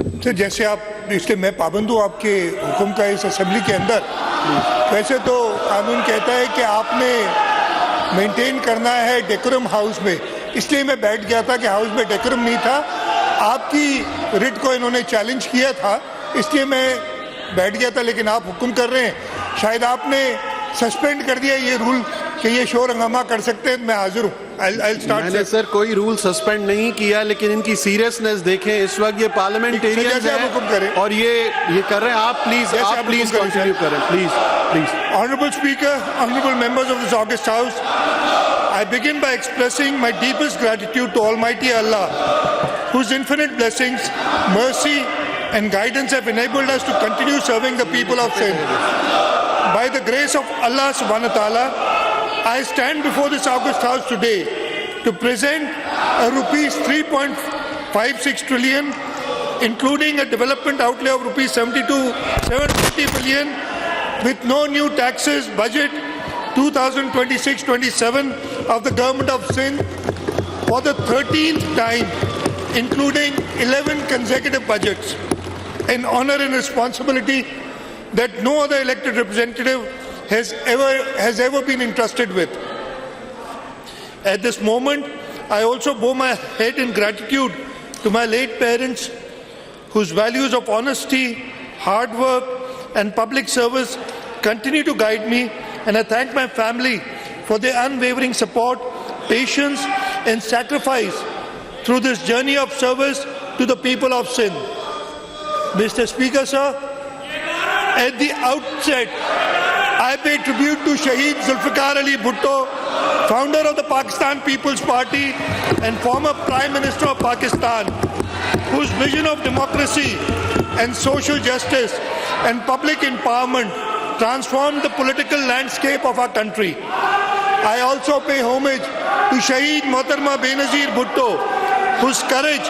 Sir जैसे आप, इसलिए मैं पाबंद हूँ आपके हुक्म का इस असेंबली के अंदर। वैसे तो कानून कहता है कि आपने मेंटेन करना है डेकोरम हाउस में, इसलिए मैं बैठ गया था कि हाउस में डेकोरम नहीं था। आपकी रिट को इन्होंने चैलेंज किया था, इसलिए मैं बैठ गया था, लेकिन आप हुक्म कर रहे हैं। शायद आपने सस्पेंड कर दिया ये रूल कि ये शोर हंगामा कर सकते हैं। मैं हाजिर हूँ। मैंने सर कोई रूल सस्पेंड नहीं किया, लेकिन इनकी सीरियसनेस देखें। इस वक्त ये पार्लियामेंटेरियंस हैं और ये कर रहे हैं। आप प्लीज कंटिन्यू करें, please. Honorable Speaker, honorable members of this august house, I begin by expressing my deepest gratitude to Almighty Allah, whose infinite blessings, mercy and guidance have enabled us to continue serving the people of Sindh. By the grace of Allah subhanahu wa ta'ala, I stand before this august house today to present a rupees 3.56 trillion, including a development outlay of rupees 750 billion, with no new taxes budget 2026-27 of the government of Sindh for the 13th time, including 11 consecutive budgets, an honor and responsibility that no other elected representative has ever been entrusted with. At this moment, I also bow my head in gratitude to my late parents, whose values of honesty, hard work, and public service continue to guide me, and I thank my family for their unwavering support, patience, and sacrifice through this journey of service to the people of Sindh. Mr. Speaker, sir, at the outset, I pay tribute to Shaheed Zulfikar Ali Bhutto, founder of the Pakistan People's Party and former Prime Minister of Pakistan, whose vision of democracy and social justice and public empowerment transformed the political landscape of our country. I also pay homage to Shaheed Mohtarma Benazir Bhutto, whose courage,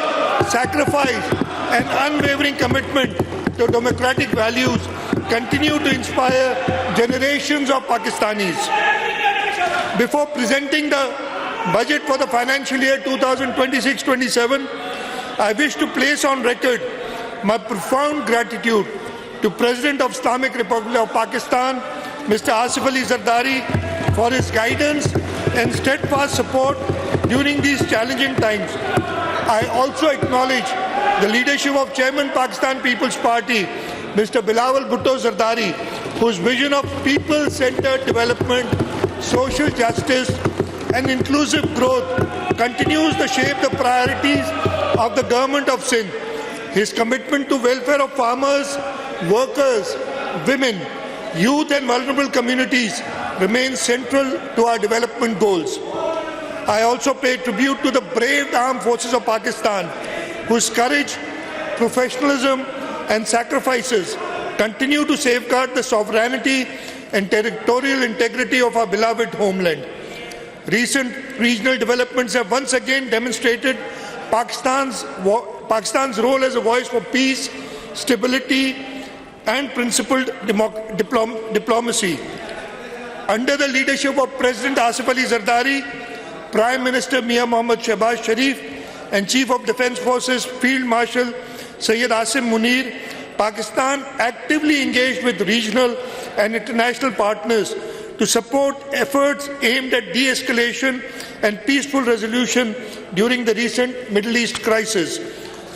sacrifice and unwavering commitment to democratic values continue to inspire generations of Pakistanis. Before presenting the budget for the financial year 2026-27, I wish to place on record my profound gratitude to President of Islamic Republic of Pakistan, Mr. Asif Ali Zardari, for his guidance and steadfast support during these challenging times. I also acknowledge the leadership of Chairman Pakistan People's Party, Mr. Bilawal Bhutto Zardari, whose vision of people-centered development, social justice and inclusive growth continues to shape the priorities of the government of Sindh. His commitment to welfare of farmers, workers, women, youth and vulnerable communities remains central to our development goals. I also pay tribute to the brave armed forces of Pakistan, whose courage, professionalism and sacrifices continue to safeguard the sovereignty and territorial integrity of our beloved homeland. Recent regional developments have once again demonstrated Pakistan's role as a voice for peace, stability and principled diplomacy. Under the leadership of President Asif Ali Zardari, Prime Minister Mian Mohammad Shehbaz Sharif and Chief of Defence Forces Field Marshal Syed Asim Munir, Pakistan actively engaged with regional and international partners to support efforts aimed at de-escalation and peaceful resolution during the recent Middle East crisis,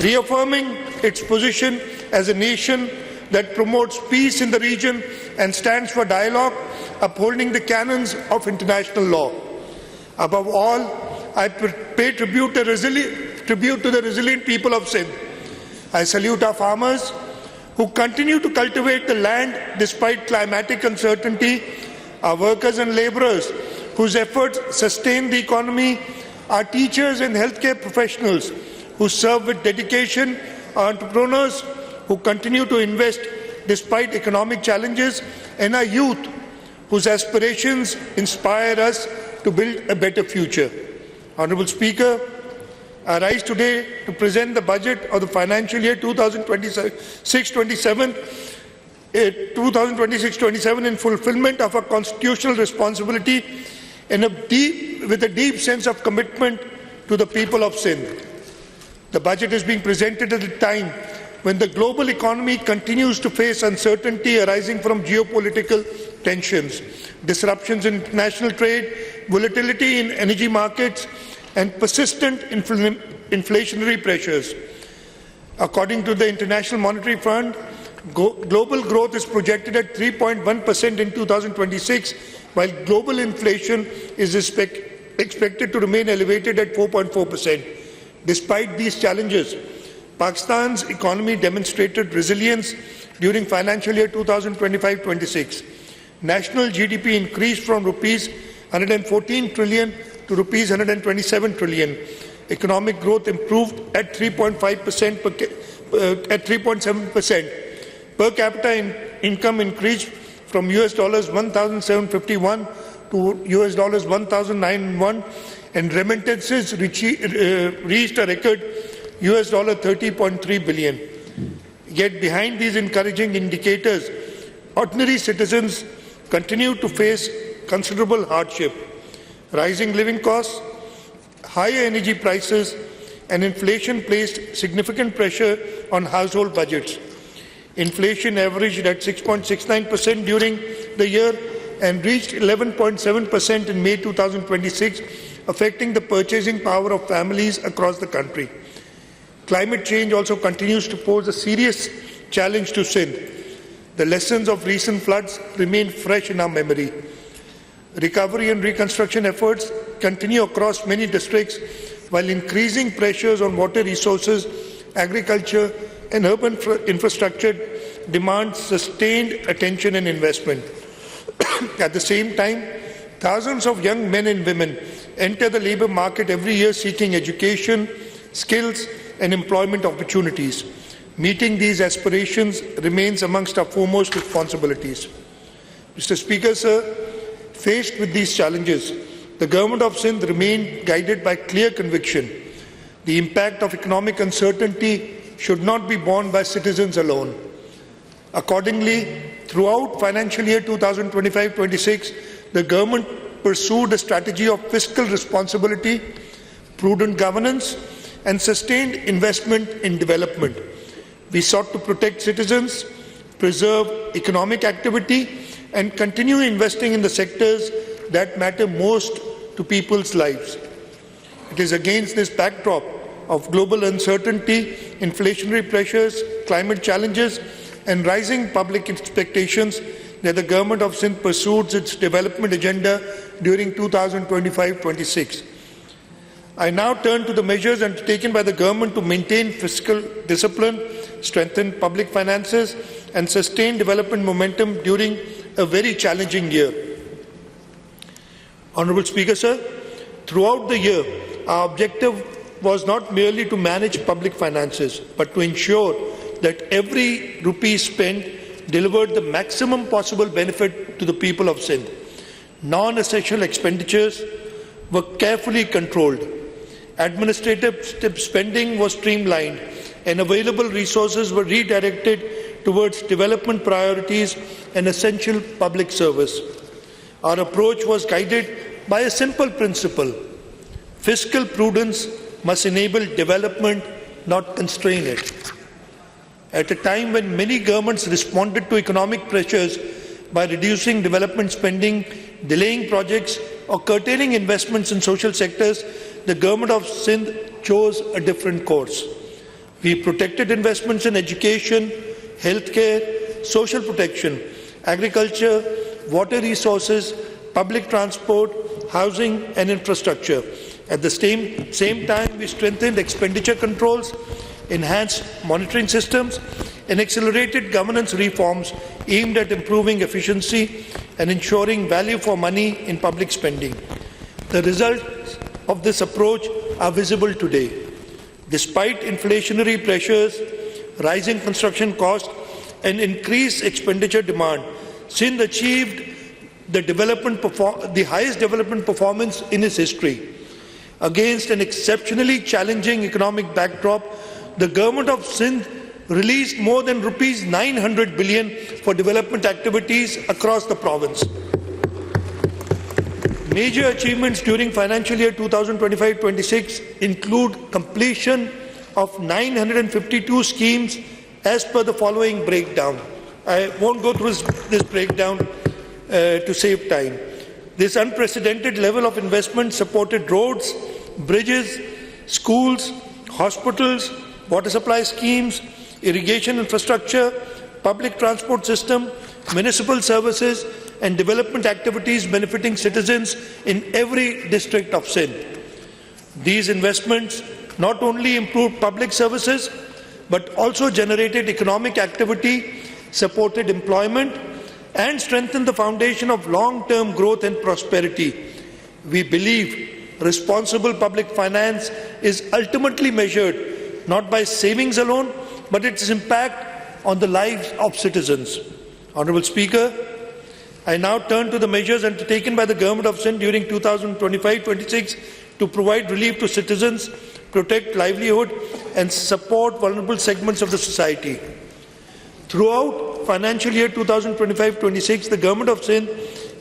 reaffirming its position as a nation that promotes peace in the region and stands for dialogue, upholding the canons of international law. Above all, I pay tribute to the resilient people of Sindh. I salute our farmers who continue to cultivate the land despite climatic uncertainty, our workers and labourers whose efforts sustain the economy, our teachers and healthcare professionals who serve with dedication, our entrepreneurs who continue to invest despite economic challenges, and our youth whose aspirations inspire us to build a better future. Honourable Speaker, I rise today to present the budget of the financial year 2026-27 in fulfilment of our constitutional responsibility and with a deep sense of commitment to the people of Sindh. The budget is being presented at a time when the global economy continues to face uncertainty arising from geopolitical tensions, disruptions in international trade, volatility in energy markets, and persistent inflationary pressures. According to the International Monetary Fund, global growth is projected at 3.1% in 2026, while global inflation is expected to remain elevated at 4.4%. Despite these challenges, Pakistan's economy demonstrated resilience during financial year 2025-26. National GDP increased from rupees 114 trillion to rupees 127 trillion. Economic growth improved at 3.7%. Per capita income increased from $1,751 to $1,901, and remittances reached a record $30.3 billion. Yet behind these encouraging indicators, ordinary citizens continue to face considerable hardship. Rising living costs, higher energy prices, and inflation placed significant pressure on household budgets. Inflation averaged at 6.69% during the year and reached 11.7% in May 2026, affecting the purchasing power of families across the country. Climate change also continues to pose a serious challenge to Sindh. The lessons of recent floods remain fresh in our memory. Recovery and reconstruction efforts continue across many districts, while increasing pressures on water resources, agriculture, and urban infrastructure demand sustained attention and investment. At the same time, thousands of young men and women enter the labour market every year seeking education, skills, and employment opportunities. Meeting these aspirations remains amongst our foremost responsibilities. Mr. Speaker, sir, faced with these challenges, the Government of Sindh remained guided by clear conviction. The impact of economic uncertainty should not be borne by citizens alone. Accordingly, throughout financial year 2025-26, the government pursued a strategy of fiscal responsibility, prudent governance, and sustained investment in development. We sought to protect citizens, preserve economic activity, and continue investing in the sectors that matter most to people's lives. It is against this backdrop of global uncertainty, inflationary pressures, climate challenges, and rising public expectations that the Government of Sindh pursued its development agenda during 2025-26. I now turn to the measures undertaken by the Government to maintain fiscal discipline, strengthen public finances, and sustain development momentum during a very challenging year. Honourable Speaker, sir, throughout the year, our objective was not merely to manage public finances, but to ensure that every rupee spent delivered the maximum possible benefit to the people of Sindh. Non-essential expenditures were carefully controlled. Administrative spending was streamlined, and available resources were redirected towards development priorities and essential public service. Our approach was guided by a simple principle: fiscal prudence must enable development, not constrain it. At a time when many governments responded to economic pressures by reducing development spending, delaying projects, or curtailing investments in social sectors, the Government of Sindh chose a different course. We protected investments in education, healthcare, social protection, agriculture, water resources, public transport, housing, and infrastructure. At the same time, we strengthened expenditure controls, enhanced monitoring systems, and accelerated governance reforms aimed at improving efficiency and ensuring value for money in public spending. The results of this approach are visible today. Despite inflationary pressures, rising construction costs, and increased expenditure demand, Sindh achieved the highest development performance in its history. Against an exceptionally challenging economic backdrop, the Government of Sindh released more than rupees 900 billion for development activities across the province. Major achievements during financial year 2025-26 include completion of 952 schemes as per the following breakdown. I won't go through this breakdown to save time. This unprecedented level of investment supported roads, bridges, schools, hospitals, water supply schemes, irrigation infrastructure, public transport system, municipal services and development activities benefiting citizens in every district of Sindh. These investments not only improved public services but also generated economic activity, supported employment and strengthened the foundation of long-term growth and prosperity. We believe responsible public finance is ultimately measured not by savings alone but its impact on the lives of citizens. Honourable Speaker, I now turn to the measures undertaken by the Government of Sindh during 2025-26 to provide relief to citizens, protect livelihood and support vulnerable segments of the society. Throughout financial year 2025-26, the Government of Sindh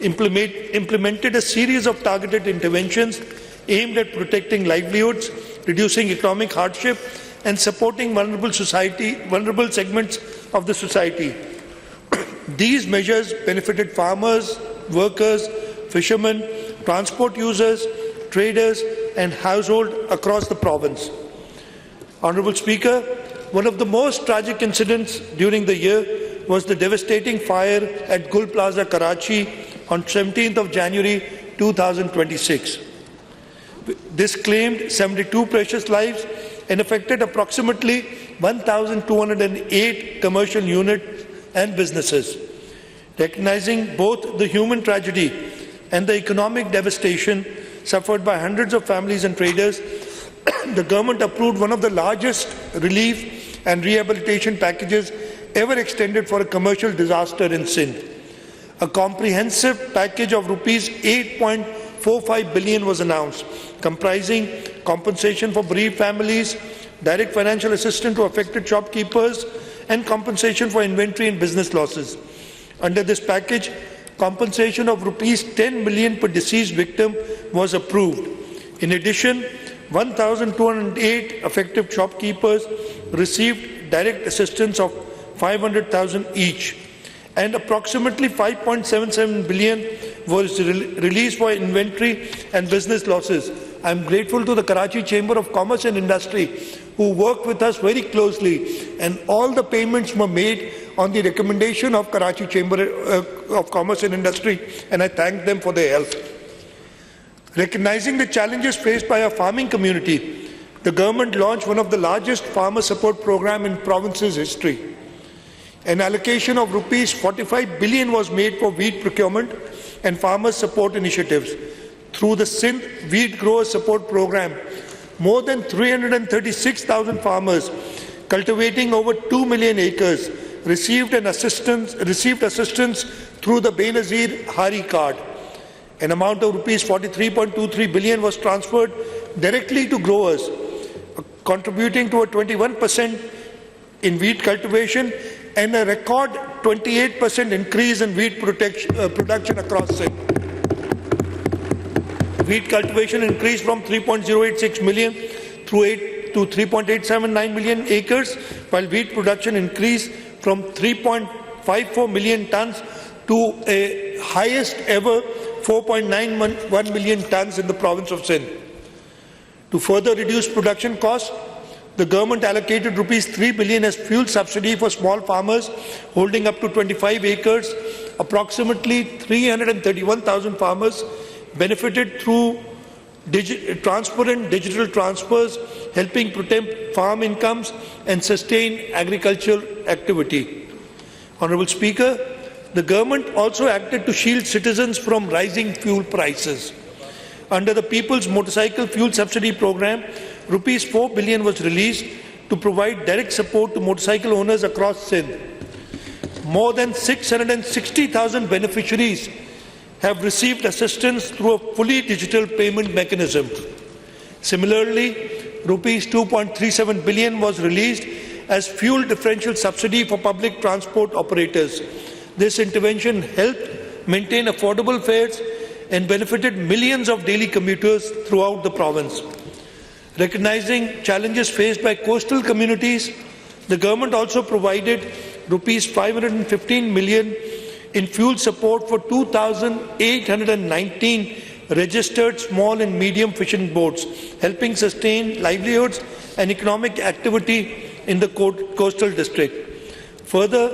implemented a series of targeted interventions aimed at protecting livelihoods, reducing economic hardship and supporting vulnerable segments of the society. These measures benefited farmers, workers, fishermen, transport users, traders and households across the province. Honourable Speaker, one of the most tragic incidents during the year was the devastating fire at Gul Plaza, Karachi on 17th of January 2026. This claimed 72 precious lives and affected approximately 1,208 commercial units and businesses. Recognizing both the human tragedy and the economic devastation suffered by hundreds of families and traders, the government approved one of the largest relief and rehabilitation packages ever extended for a commercial disaster in Sindh. A comprehensive package of rupees 8.45 billion was announced, comprising compensation for bereaved families, direct financial assistance to affected shopkeepers, and compensation for inventory and business losses. Under this package, compensation of rupees 10 million per deceased victim was approved. In addition, 1,208 affected shopkeepers received direct assistance of 500,000 each, and approximately 5.77 billion was released for inventory and business losses. I am grateful to the Karachi Chamber of Commerce and Industry who worked with us very closely, and all the payments were made on the recommendation of Karachi Chamber of Commerce and Industry, and I thank them for their help. Recognizing the challenges faced by our farming community, the government launched one of the largest farmer support programs in province's history. An allocation of rupees 45 billion was made for wheat procurement and farmer support initiatives. Through the Sindh Wheat Grower Support Program, more than 336,000 farmers cultivating over 2 million acres received assistance through the Benazir Hari card. An amount of rupees 43.23 billion was transferred directly to growers, contributing to a 21% in wheat cultivation and a record 28% increase in wheat production across Sindh. Wheat cultivation increased from 3.086 million to 3.879 million acres, while wheat production increased from 3.54 million tons to a highest ever 4.91 million tons in the province of Sindh. To further reduce production costs, the government allocated rupees 3 billion as fuel subsidy for small farmers holding up to 25 acres. Approximately 331,000 farmers benefited through transparent digital transfers, helping protect farm incomes and sustain agricultural activity. Honourable Speaker, the government also acted to shield citizens from rising fuel prices. Under the People's Motorcycle Fuel Subsidy Programme, rupees 4 billion was released to provide direct support to motorcycle owners across Sindh. More than 660,000 beneficiaries have received assistance through a fully digital payment mechanism. Similarly, rupees 2.37 billion was released as fuel differential subsidy for public transport operators. This intervention helped maintain affordable fares and benefited millions of daily commuters throughout the province. Recognizing challenges faced by coastal communities, The government also provided rupees 515 million in fuel support for 2,819 registered small and medium fishing boats, helping sustain livelihoods and economic activity in the coastal district. Further,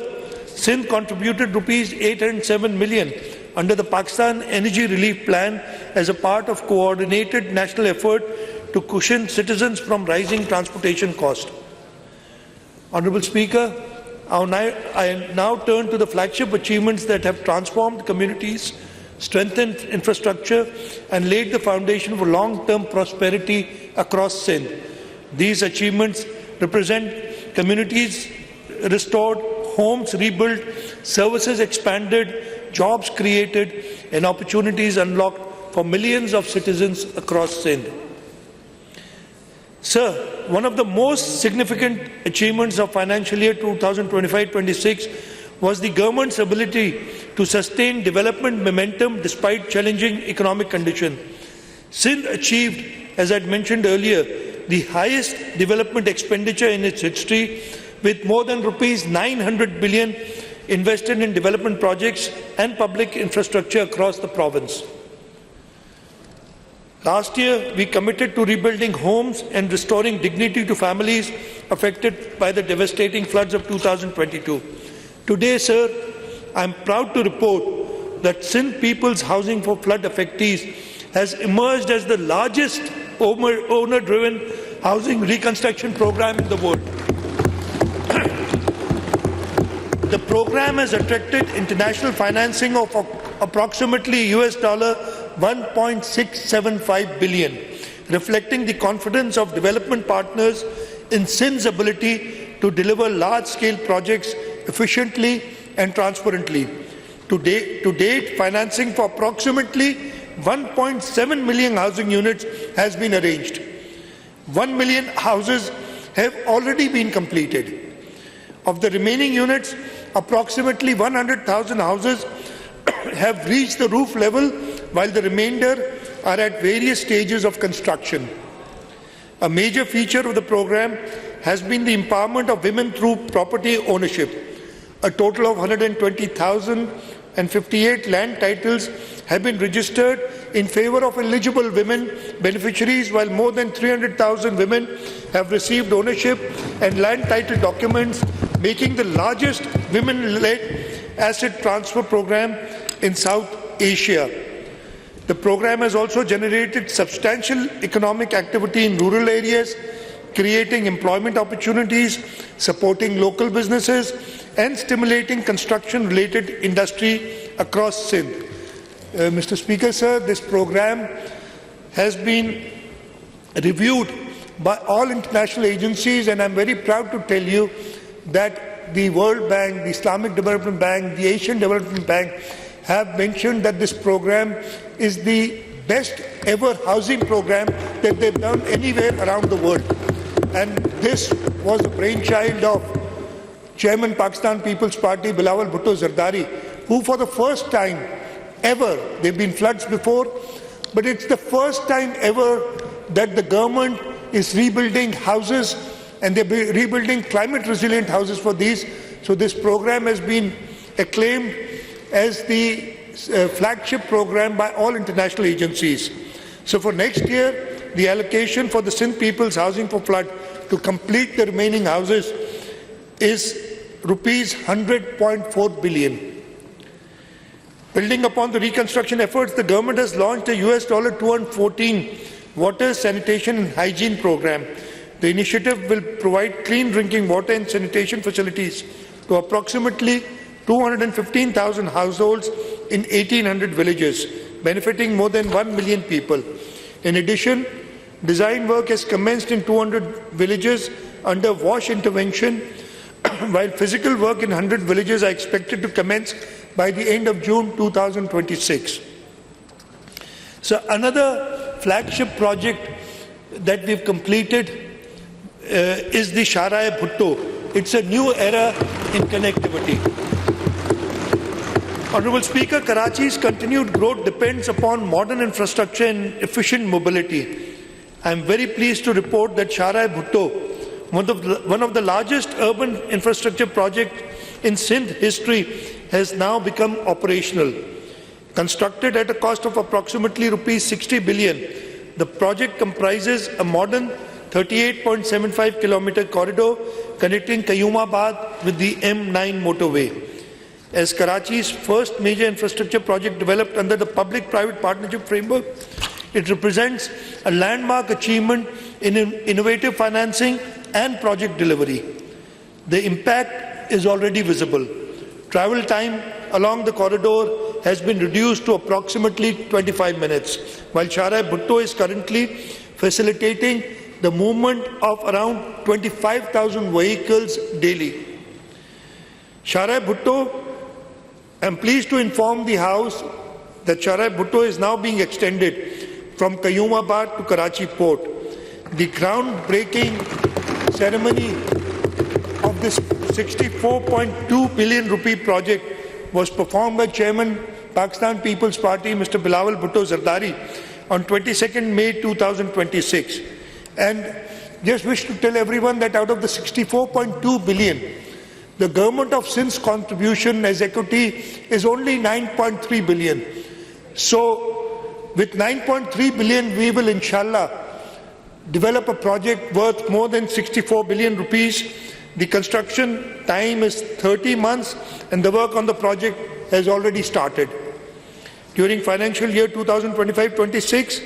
Sindh contributed rupees 807 million under the Pakistan Energy Relief Plan as a part of coordinated national effort to cushion citizens from rising transportation costs. Honourable Speaker, I now turn to the flagship achievements that have transformed communities, strengthened infrastructure and laid the foundation for long-term prosperity across Sindh. These achievements represent communities restored, homes rebuilt, services expanded, jobs created and opportunities unlocked for millions of citizens across Sindh. Sir, one of the most significant achievements of financial year 2025-26 was the government's ability to sustain development momentum despite challenging economic conditions. Sindh achieved, as I mentioned earlier, the highest development expenditure in its history, with more than rupees 900 billion invested in development projects and public infrastructure across the province. Last year, we committed to rebuilding homes and restoring dignity to families affected by the devastating floods of 2022. Today, sir, I am proud to report that Sindh People's Housing for Flood Affectees has emerged as the largest owner-driven housing reconstruction program in the world. The program has attracted international financing of approximately $1.675 billion, reflecting the confidence of development partners in Sindh's ability to deliver large-scale projects efficiently and transparently. To date, financing for approximately 1.7 million housing units has been arranged. 1 million houses have already been completed. Of the remaining units, approximately 100,000 houses have reached the roof level, while the remainder are at various stages of construction. A major feature of the program has been the empowerment of women through property ownership. A total of 120,058 land titles have been registered in favour of eligible women beneficiaries, while more than 300,000 women have received ownership and land title documents, making the largest women-led asset transfer program in South Asia. The program has also generated substantial economic activity in rural areas, creating employment opportunities, supporting local businesses, and stimulating construction-related industry across Sindh. Mr. Speaker, sir, this program has been reviewed by all international agencies, and I'm very proud to tell you that the World Bank, the Islamic Development Bank, the Asian Development Bank have mentioned that this program is the best ever housing program that they've done anywhere around the world. And this was the brainchild of Chairman Pakistan People's Party, Bilawal Bhutto Zardari, who for the first time ever, there have been floods before, but it's the first time ever that the government is rebuilding houses, and they're rebuilding climate resilient houses for these. So this program has been acclaimed as the flagship program by all international agencies. So for next year, the allocation for the Sindh People's Housing for Flood to complete the remaining houses is rupees 100.4 billion. Building upon the reconstruction efforts, the government has launched a $214 water, sanitation and hygiene program. The initiative will provide clean drinking water and sanitation facilities to approximately 215,000 households in 1,800 villages, benefiting more than 1 million people. In addition, design work has commenced in 200 villages under wash intervention, while physical work in 100 villages are expected to commence by the end of June 2026. So another flagship project that we've completed is the Sharai Bhutto. It's a new era in connectivity. Honourable Speaker, Karachi's continued growth depends upon modern infrastructure and efficient mobility. I am very pleased to report that Sharai Bhutto, one of the largest urban infrastructure projects in Sindh history, has now become operational. Constructed at a cost of approximately rupees 60 billion, the project comprises a modern 38.75 kilometer corridor connecting Qayyumabad with the M9 motorway. As Karachi's first major infrastructure project developed under the public-private partnership framework, it represents a landmark achievement in innovative financing and project delivery. The impact is already visible. Travel time along the corridor has been reduced to approximately 25 minutes, while Shahrai Bhutto is currently facilitating the movement of around 25,000 vehicles daily. Shahrai Bhutto, I am pleased to inform the House that Shahrai Bhutto is now being extended from Qayyumabad to Karachi Port. The groundbreaking ceremony of this 64.2 billion rupee project was performed by Chairman Pakistan People's Party, Mr. Bilawal Bhutto Zardari, on 22nd May 2026. And just wish to tell everyone that out of the 64.2 billion, the Government of Sindh's contribution as equity is only 9.3 billion. So, with 9.3 billion, we will, inshallah, develop a project worth more than 64 billion rupees. The construction time is 30 months, and the work on the project has already started. During financial year 2025-26,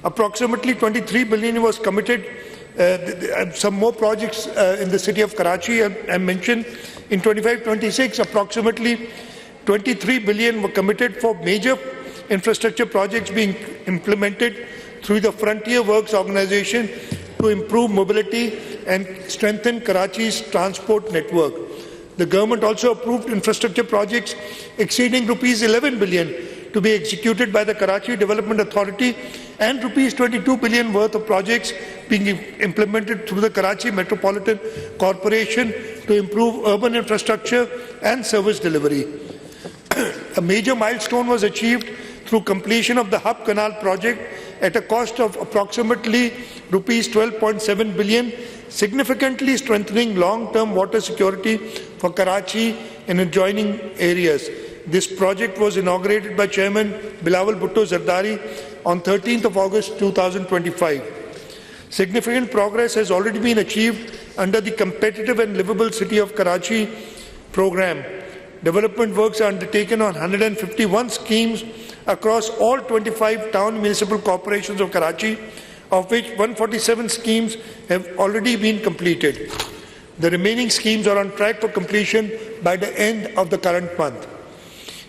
approximately 23 billion was committed. Some more projects in the city of Karachi I mentioned. In 25-26, approximately 23 billion were committed for major infrastructure projects being implemented through the Frontier Works Organization to improve mobility and strengthen Karachi's transport network. The government also approved infrastructure projects exceeding rupees 11 billion to be executed by the Karachi Development Authority and rupees 22 billion worth of projects being implemented through the Karachi Metropolitan Corporation to improve urban infrastructure and service delivery. A major milestone was achieved through completion of the Hub Canal project at a cost of approximately rupees 12.7 billion, significantly strengthening long-term water security for Karachi and adjoining areas. This project was inaugurated by Chairman Bilawal Bhutto Zardari on 13th of August 2025. Significant progress has already been achieved under the Competitive and Livable City of Karachi program. Development works are undertaken on 151 schemes across all 25 town municipal corporations of Karachi, of which 147 schemes have already been completed. The remaining schemes are on track for completion by the end of the current month.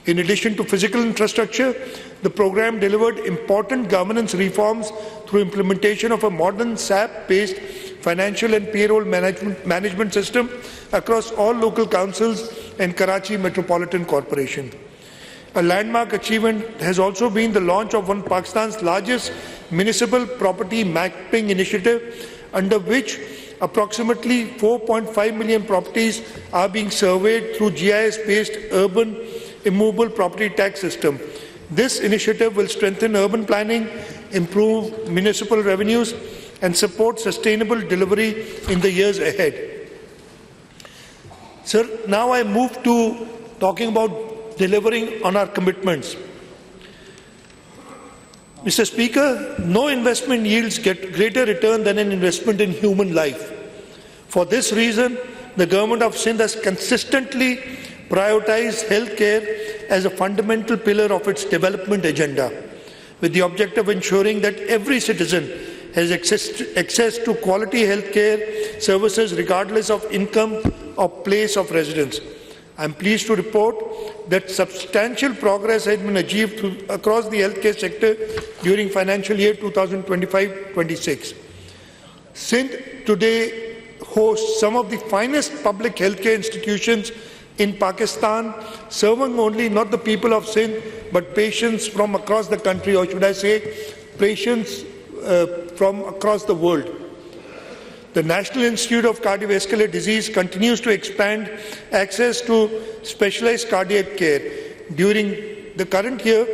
In addition to physical infrastructure, the program delivered important governance reforms through implementation of a modern SAP-based financial and payroll management system across all local councils and Karachi Metropolitan Corporation. A landmark achievement has also been the launch of one of Pakistan's largest municipal property mapping initiative, under which approximately 4.5 million properties are being surveyed through GIS-based urban immovable property tax system. This initiative will strengthen urban planning, improve municipal revenues, and support sustainable delivery in the years ahead. Sir, now I move to talking about delivering on our commitments. Mr. Speaker, no investment yields greater return than an investment in human life. For this reason, the Government of Sindh has consistently prioritized healthcare as a fundamental pillar of its development agenda, with the objective of ensuring that every citizen has access to quality healthcare services regardless of income or place of residence. I am pleased to report that substantial progress has been achieved across the healthcare sector during financial year 2025-26. Sindh today hosts some of the finest public healthcare institutions in Pakistan, serving only not the people of Sindh, but patients from across the country, or should I say, patients from across the world. The National Institute of Cardiovascular Disease continues to expand access to specialized cardiac care. During the current year,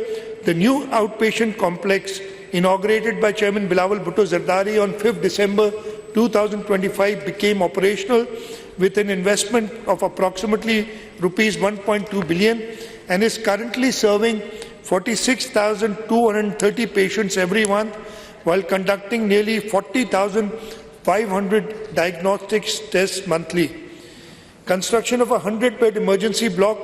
the new outpatient complex, inaugurated by Chairman Bilawal Bhutto Zardari on 5th December 2025 became operational with an investment of approximately rupees 1.2 billion and is currently serving 46,230 patients every month while conducting nearly 40,500 diagnostics tests monthly. Construction of a 100-bed emergency block,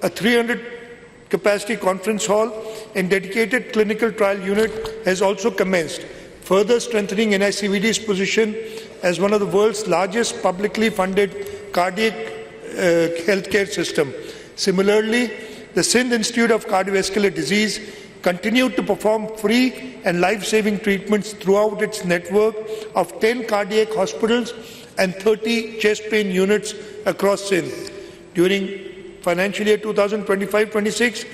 a 300-capacity conference hall and dedicated clinical trial unit has also commenced, further strengthening NICVD's position as one of the world's largest publicly funded cardiac healthcare system. Similarly, the Sindh Institute of Cardiovascular Disease continued to perform free and life-saving treatments throughout its network of 10 cardiac hospitals and 30 chest pain units across Sindh. During financial year 2025-26,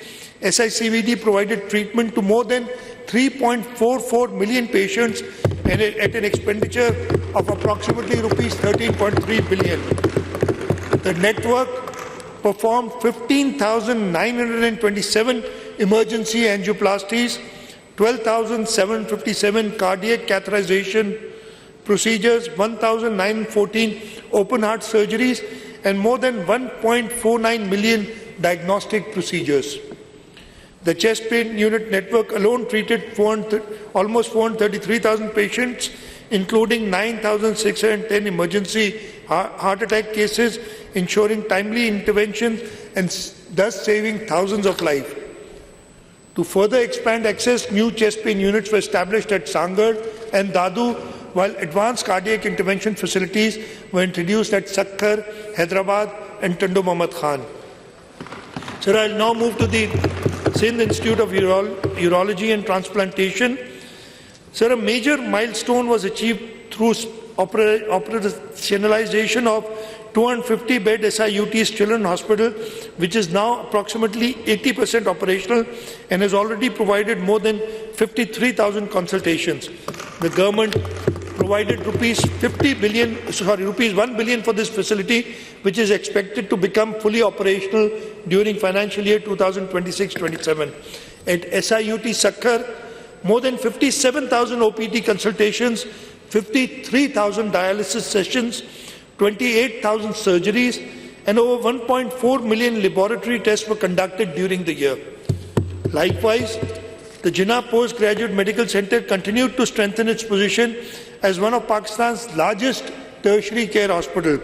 SICVD provided treatment to more than 3.44 million patients and at an expenditure of approximately rupees 13.3 billion. The network performed 15,927 emergency angioplasties, 12,757 cardiac catheterization procedures, 1,914 open heart surgeries, and more than 1.49 million diagnostic procedures. The chest pain unit network alone treated almost 433,000 patients, including 9,610 emergency heart attack cases, ensuring timely intervention and thus saving thousands of lives. To further expand access, new chest pain units were established at Sangar and Dadu, while advanced cardiac intervention facilities were introduced at Sakkar, Hyderabad and Tando Muhammad Khan. Sir, I will now move to the Sindh Institute of Urology and Transplantation. Sir, a major milestone was achieved through operationalization of 250-bed SIUT's Children's Hospital, which is now approximately 80% operational and has already provided more than 53,000 consultations. The government provided rupees 1 billion for this facility, which is expected to become fully operational during financial year 2026-27. At SIUT Sakkar, more than 57,000 OPT consultations, 53,000 dialysis sessions, 28,000 surgeries, and over 1.4 million laboratory tests were conducted during the year. Likewise, the Jinnah Postgraduate Medical Center continued to strengthen its position as one of Pakistan's largest tertiary care hospitals.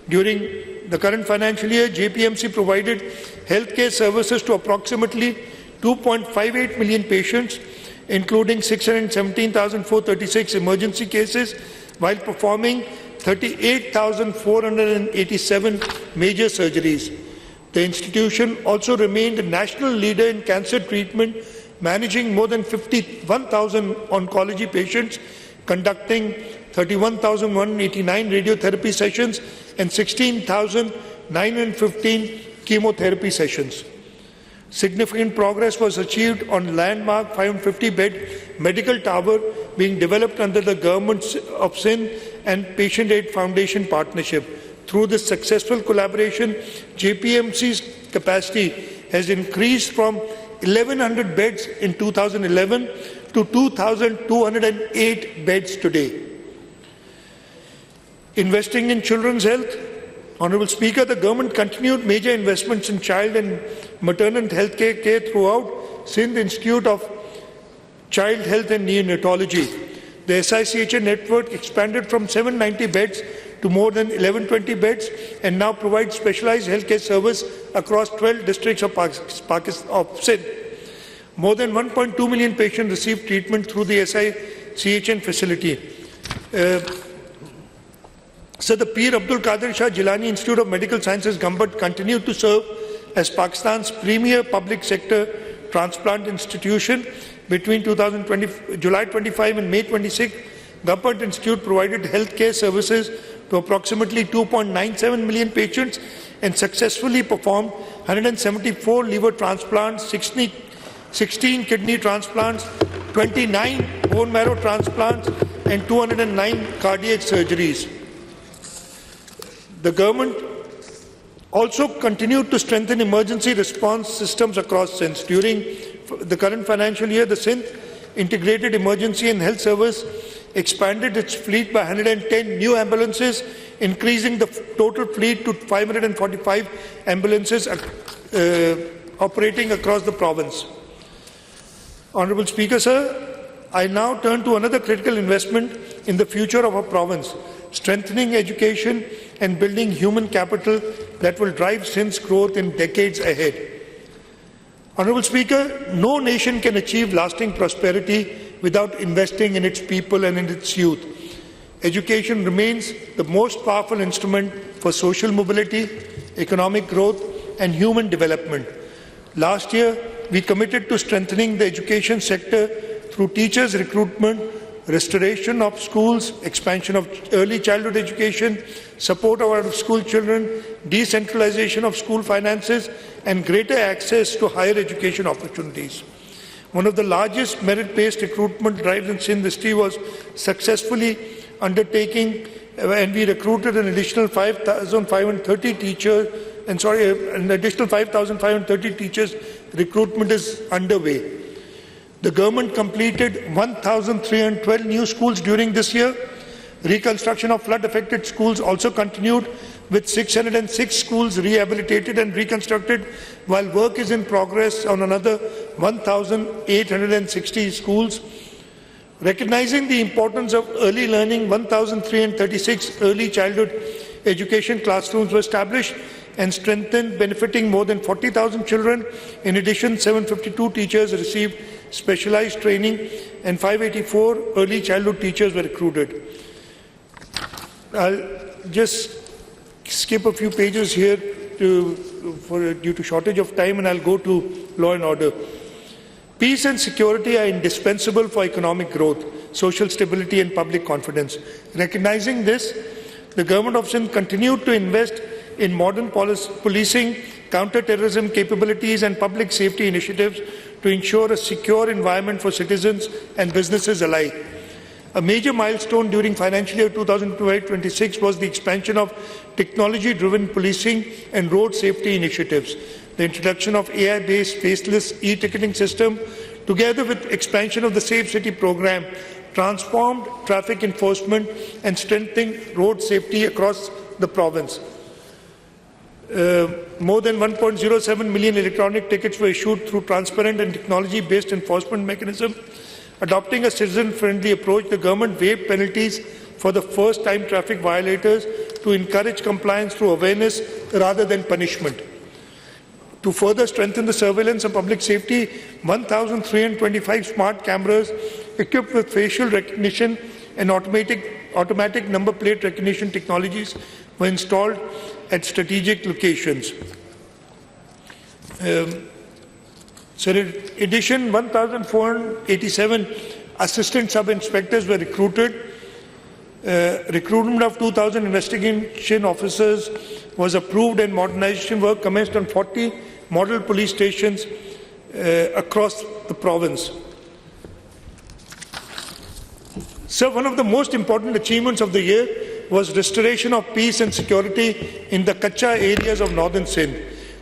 During the current financial year, JPMC provided healthcare services to approximately 2.58 million patients, including 617,436 emergency cases, while performing 38,487 major surgeries. The institution also remained a national leader in cancer treatment, managing more than 51,000 oncology patients, conducting 31,189 radiotherapy sessions and 16,915 chemotherapy sessions. Significant progress was achieved on landmark 550-bed medical tower being developed under the Government of Sindh and Patient Aid Foundation partnership. Through this successful collaboration, JPMC's capacity has increased from 1,100 beds in 2011 to 2,208 beds today. Investing in children's health. Honourable Speaker, the government continued major investments in child and maternal health care throughout Sindh Institute of Child Health and Neonatology. The SICHN network expanded from 790 beds to more than 1120 beds and now provides specialized healthcare service across 12 districts of Sindh. More than 1.2 million patients received treatment through the SICHN facility. So the Peer Abdul Qadir Shah Jilani Institute of Medical Sciences, Gambhat, continued to serve as Pakistan's premier public sector transplant institution. Between July 25 and May 26, Gambhat Institute provided healthcare services to approximately 2.97 million patients and successfully performed 174 liver transplants, 16 kidney transplants, 29 bone marrow transplants, and 209 cardiac surgeries. The government also continued to strengthen emergency response systems across Sindh. During the current financial year, the Sindh Integrated Emergency and Health Service expanded its fleet by 110 new ambulances, increasing the total fleet to 545 ambulances operating across the province. Honorable Speaker, sir, I now turn to another critical investment in the future of our province, strengthening education and building human capital that will drive Sindh's growth in decades ahead. Honorable Speaker, no nation can achieve lasting prosperity without investing in its people and in its youth. Education remains the most powerful instrument for social mobility, economic growth, and human development. Last year, we committed to strengthening the education sector through teachers' recruitment, restoration of schools, expansion of early childhood education, support of out-of-school children, decentralization of school finances, and greater access to higher education opportunities. One of the largest merit-based recruitment drives in Sindh history was successfully undertaking, and we recruited an additional 5,530 teachers. An additional 5,530 teachers recruitment is underway. The government completed 1,312 new schools during this year. Reconstruction of flood-affected schools also continued, with 606 schools rehabilitated and reconstructed, while work is in progress on another 1,860 schools. Recognizing the importance of early learning, 1,336 early childhood education classrooms were established and strengthened, benefiting more than 40,000 children. In addition, 752 teachers received specialized training and 584 early childhood teachers were recruited. I'll just skip a few pages here due to shortage of time, and I'll go to law and order. Peace and security are indispensable for economic growth, social stability, and public confidence. Recognizing this, the Government of Sindh continued to invest in modern policing, counter-terrorism capabilities, and public safety initiatives to ensure a secure environment for citizens and businesses alike. A major milestone during financial year 2025-26 was the expansion of technology-driven policing and road safety initiatives. The introduction of AI-based faceless e-ticketing system, together with expansion of the Safe City program, transformed traffic enforcement and strengthening road safety across the province. More than 1.07 million electronic tickets were issued through transparent and technology-based enforcement mechanism. Adopting a citizen-friendly approach, the government waived penalties for the first-time traffic violators to encourage compliance through awareness rather than punishment. To further strengthen the surveillance and public safety, 1,325 smart cameras equipped with facial recognition and automatic number plate recognition technologies were installed at strategic locations. So in addition, 1,487 assistant sub-inspectors were recruited. Recruitment of 2,000 investigation officers was approved, and modernization work commenced on 40 model police stations across the province. So one of the most important achievements of the year was restoration of peace and security in the Kacha areas of northern Sindh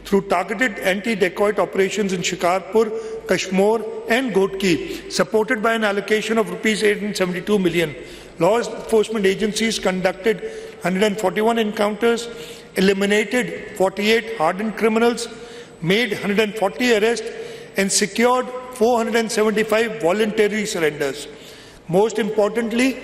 through targeted anti-dacoit operations in Shikarpur, Kashmor and Ghodki, supported by an allocation of Rs 872 million. Law enforcement agencies conducted 141 encounters, eliminated 48 hardened criminals, made 140 arrests and secured 475 voluntary surrenders. Most importantly,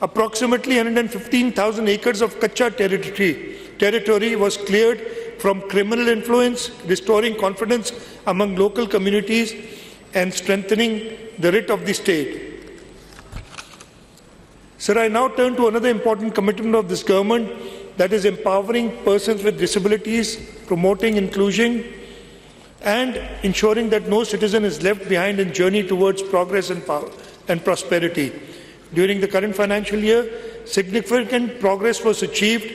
approximately 115,000 acres of Kacha territory was cleared from criminal influence, restoring confidence among local communities and strengthening the writ of the state. Sir, I now turn to another important commitment of this government, that is empowering persons with disabilities, promoting inclusion and ensuring that no citizen is left behind in journey towards progress and power and prosperity. During the current financial year, significant progress was achieved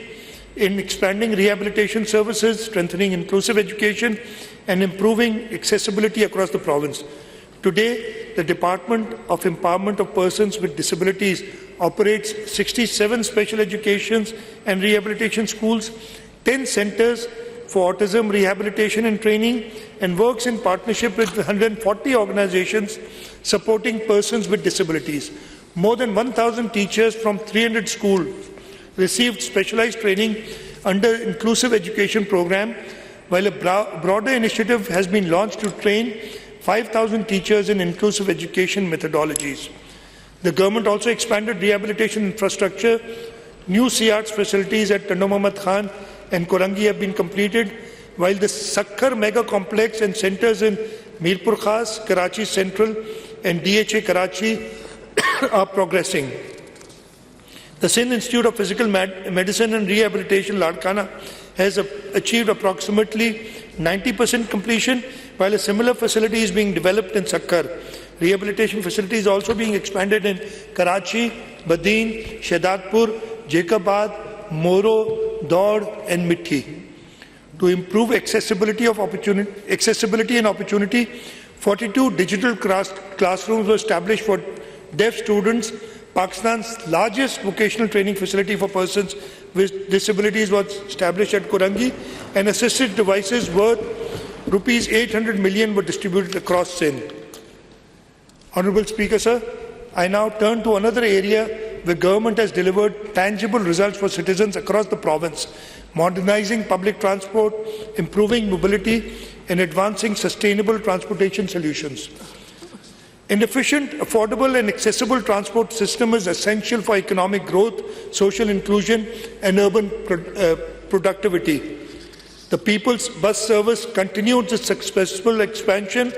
in expanding rehabilitation services, strengthening inclusive education, and improving accessibility across the province. Today, the Department of Empowerment of Persons with Disabilities operates 67 special education and rehabilitation schools, 10 centers for autism rehabilitation and training, and works in partnership with 140 organizations supporting persons with disabilities. More than 1,000 teachers from 300 schools received specialized training under Inclusive Education Program, while a broader initiative has been launched to train 5,000 teachers in inclusive education methodologies. The government also expanded rehabilitation infrastructure. New CARTS facilities at Tando Muhammad Khan and Korangi have been completed, while the Sakhar Mega Complex and centers in Mirpur Khas, Karachi Central and DHA Karachi are progressing. The Sindh Institute of Physical Medicine and Rehabilitation, Ladkana, has achieved approximately 90% completion, while a similar facility is being developed in Sakhar. Rehabilitation facilities are also being expanded in Karachi, Badin, Shahdatpur, Jacobabad, Moro, Daud and Mithi. To improve accessibility and opportunity, 42 digital classrooms were established for deaf students. Pakistan's largest vocational training facility for persons with disabilities was established at Korangi, and assisted devices worth rupees 800 million were distributed across Sindh. Honourable Speaker, sir, I now turn to another area where government has delivered tangible results for citizens across the province, modernizing public transport, improving mobility and advancing sustainable transportation solutions. An efficient, affordable and accessible transport system is essential for economic growth, social inclusion and urban productivity. The People's Bus Service continued its successful expansion,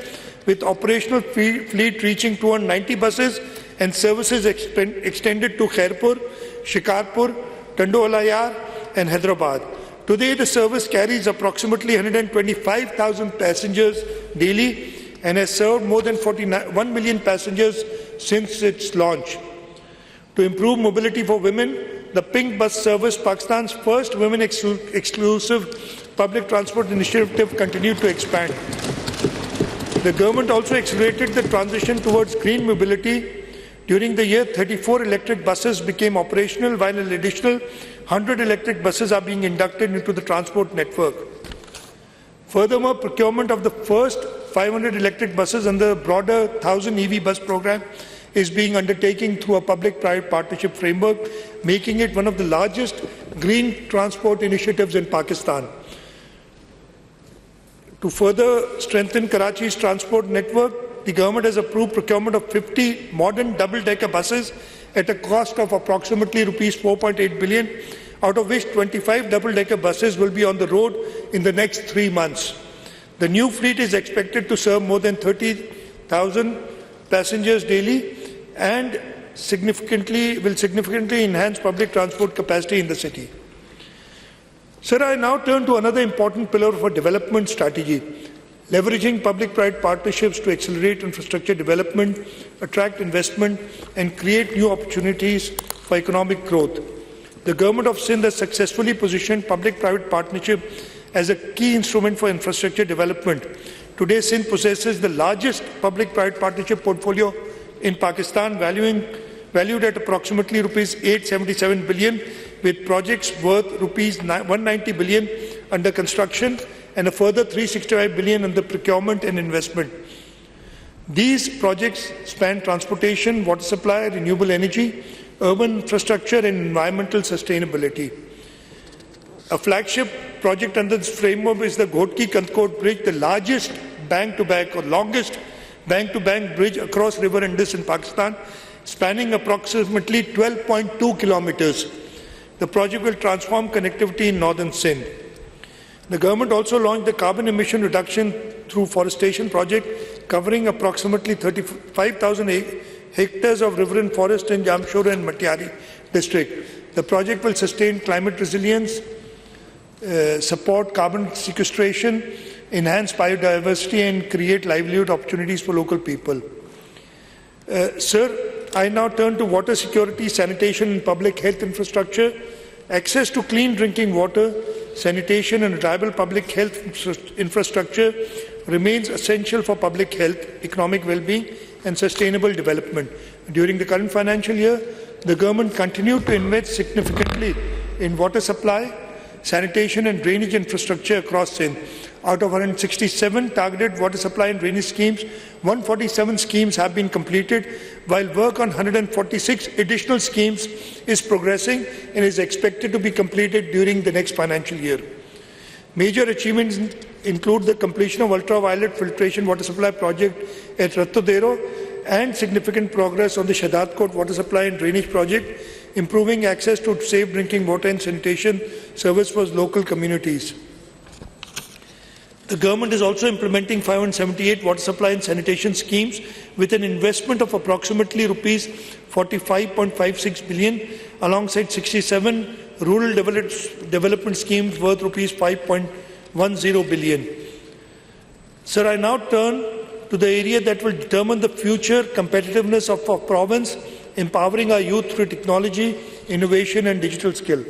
with operational fleet reaching 290 buses and services extended to Khairpur, Shikarpur, Tando Alayar and Hyderabad. Today the service carries approximately 125,000 passengers daily and has served more than 1 million passengers since its launch. To improve mobility for women, the Pink Bus Service, Pakistan's first women-exclusive public transport initiative, continued to expand. The government also accelerated the transition towards green mobility. During the year, 34 electric buses became operational, while an additional 100 electric buses are being inducted into the transport network. Furthermore, procurement of the first 500 electric buses under the broader 1,000 EV bus program is being undertaken through a public-private partnership framework, making it one of the largest green transport initiatives in Pakistan. To further strengthen Karachi's transport network, the government has approved procurement of 50 modern double-decker buses at a cost of approximately rupees 4.8 billion, out of which 25 double-decker buses will be on the road in the next 3 months. The new fleet is expected to serve more than 30,000 passengers daily and will significantly enhance public transport capacity in the city. Sir, I now turn to another important pillar of our development strategy, leveraging public-private partnerships to accelerate infrastructure development, attract investment and create new opportunities for economic growth. The Government of Sindh has successfully positioned public-private partnership as a key instrument for infrastructure development. Today, Sindh possesses the largest public-private partnership portfolio in Pakistan, valued at approximately rupees 877 billion, with projects worth rupees 190 billion under construction and a further 365 billion under procurement and investment. These projects span transportation, water supply, renewable energy, urban infrastructure and environmental sustainability. A flagship project under this framework is the Ghodki-Kandkot Bridge, the largest bank-to-bank or longest bank-to-bank bridge across River Indus in Pakistan, spanning approximately 12.2 kilometers. The project will transform connectivity in northern Sindh. The government also launched the carbon emission reduction through forestation project, covering approximately 35,000 hectares of riverine forest in Jamshoro and Matiari district. The project will sustain climate resilience, support carbon sequestration, enhance biodiversity and create livelihood opportunities for local people. Sir, I now turn to water security, sanitation and public health infrastructure. Access to clean drinking water, sanitation and reliable public health infrastructure remains essential for public health, economic well-being and sustainable development. During the current financial year, the government continued to invest significantly in water supply, sanitation and drainage infrastructure across Sindh. Out of 167 targeted water supply and drainage schemes, 147 schemes have been completed, while work on 146 additional schemes is progressing and is expected to be completed during the next financial year. Major achievements include the completion of ultraviolet filtration water supply project at Rattodero and significant progress on the Shahadkot water supply and drainage project, improving access to safe drinking water and sanitation service for local communities. The government is also implementing 578 water supply and sanitation schemes with an investment of approximately rupees 45.56 billion, alongside 67 rural development schemes worth rupees 5.10 billion. Sir, I now turn to the area that will determine the future competitiveness of our province, empowering our youth through technology, innovation and digital skill.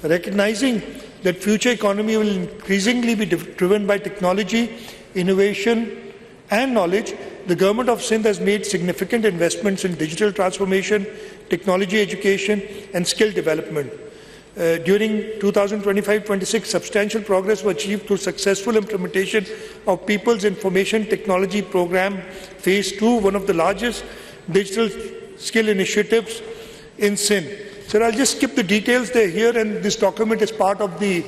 Recognizing that future economy will increasingly be driven by technology, innovation and knowledge, the Government of Sindh has made significant investments in digital transformation, technology education and skill development. During 2025-26, substantial progress was achieved through successful implementation of People's Information Technology Program Phase 2, one of the largest digital skill initiatives in Sindh. Sir, I'll just skip the details. They're here, and this document is part of the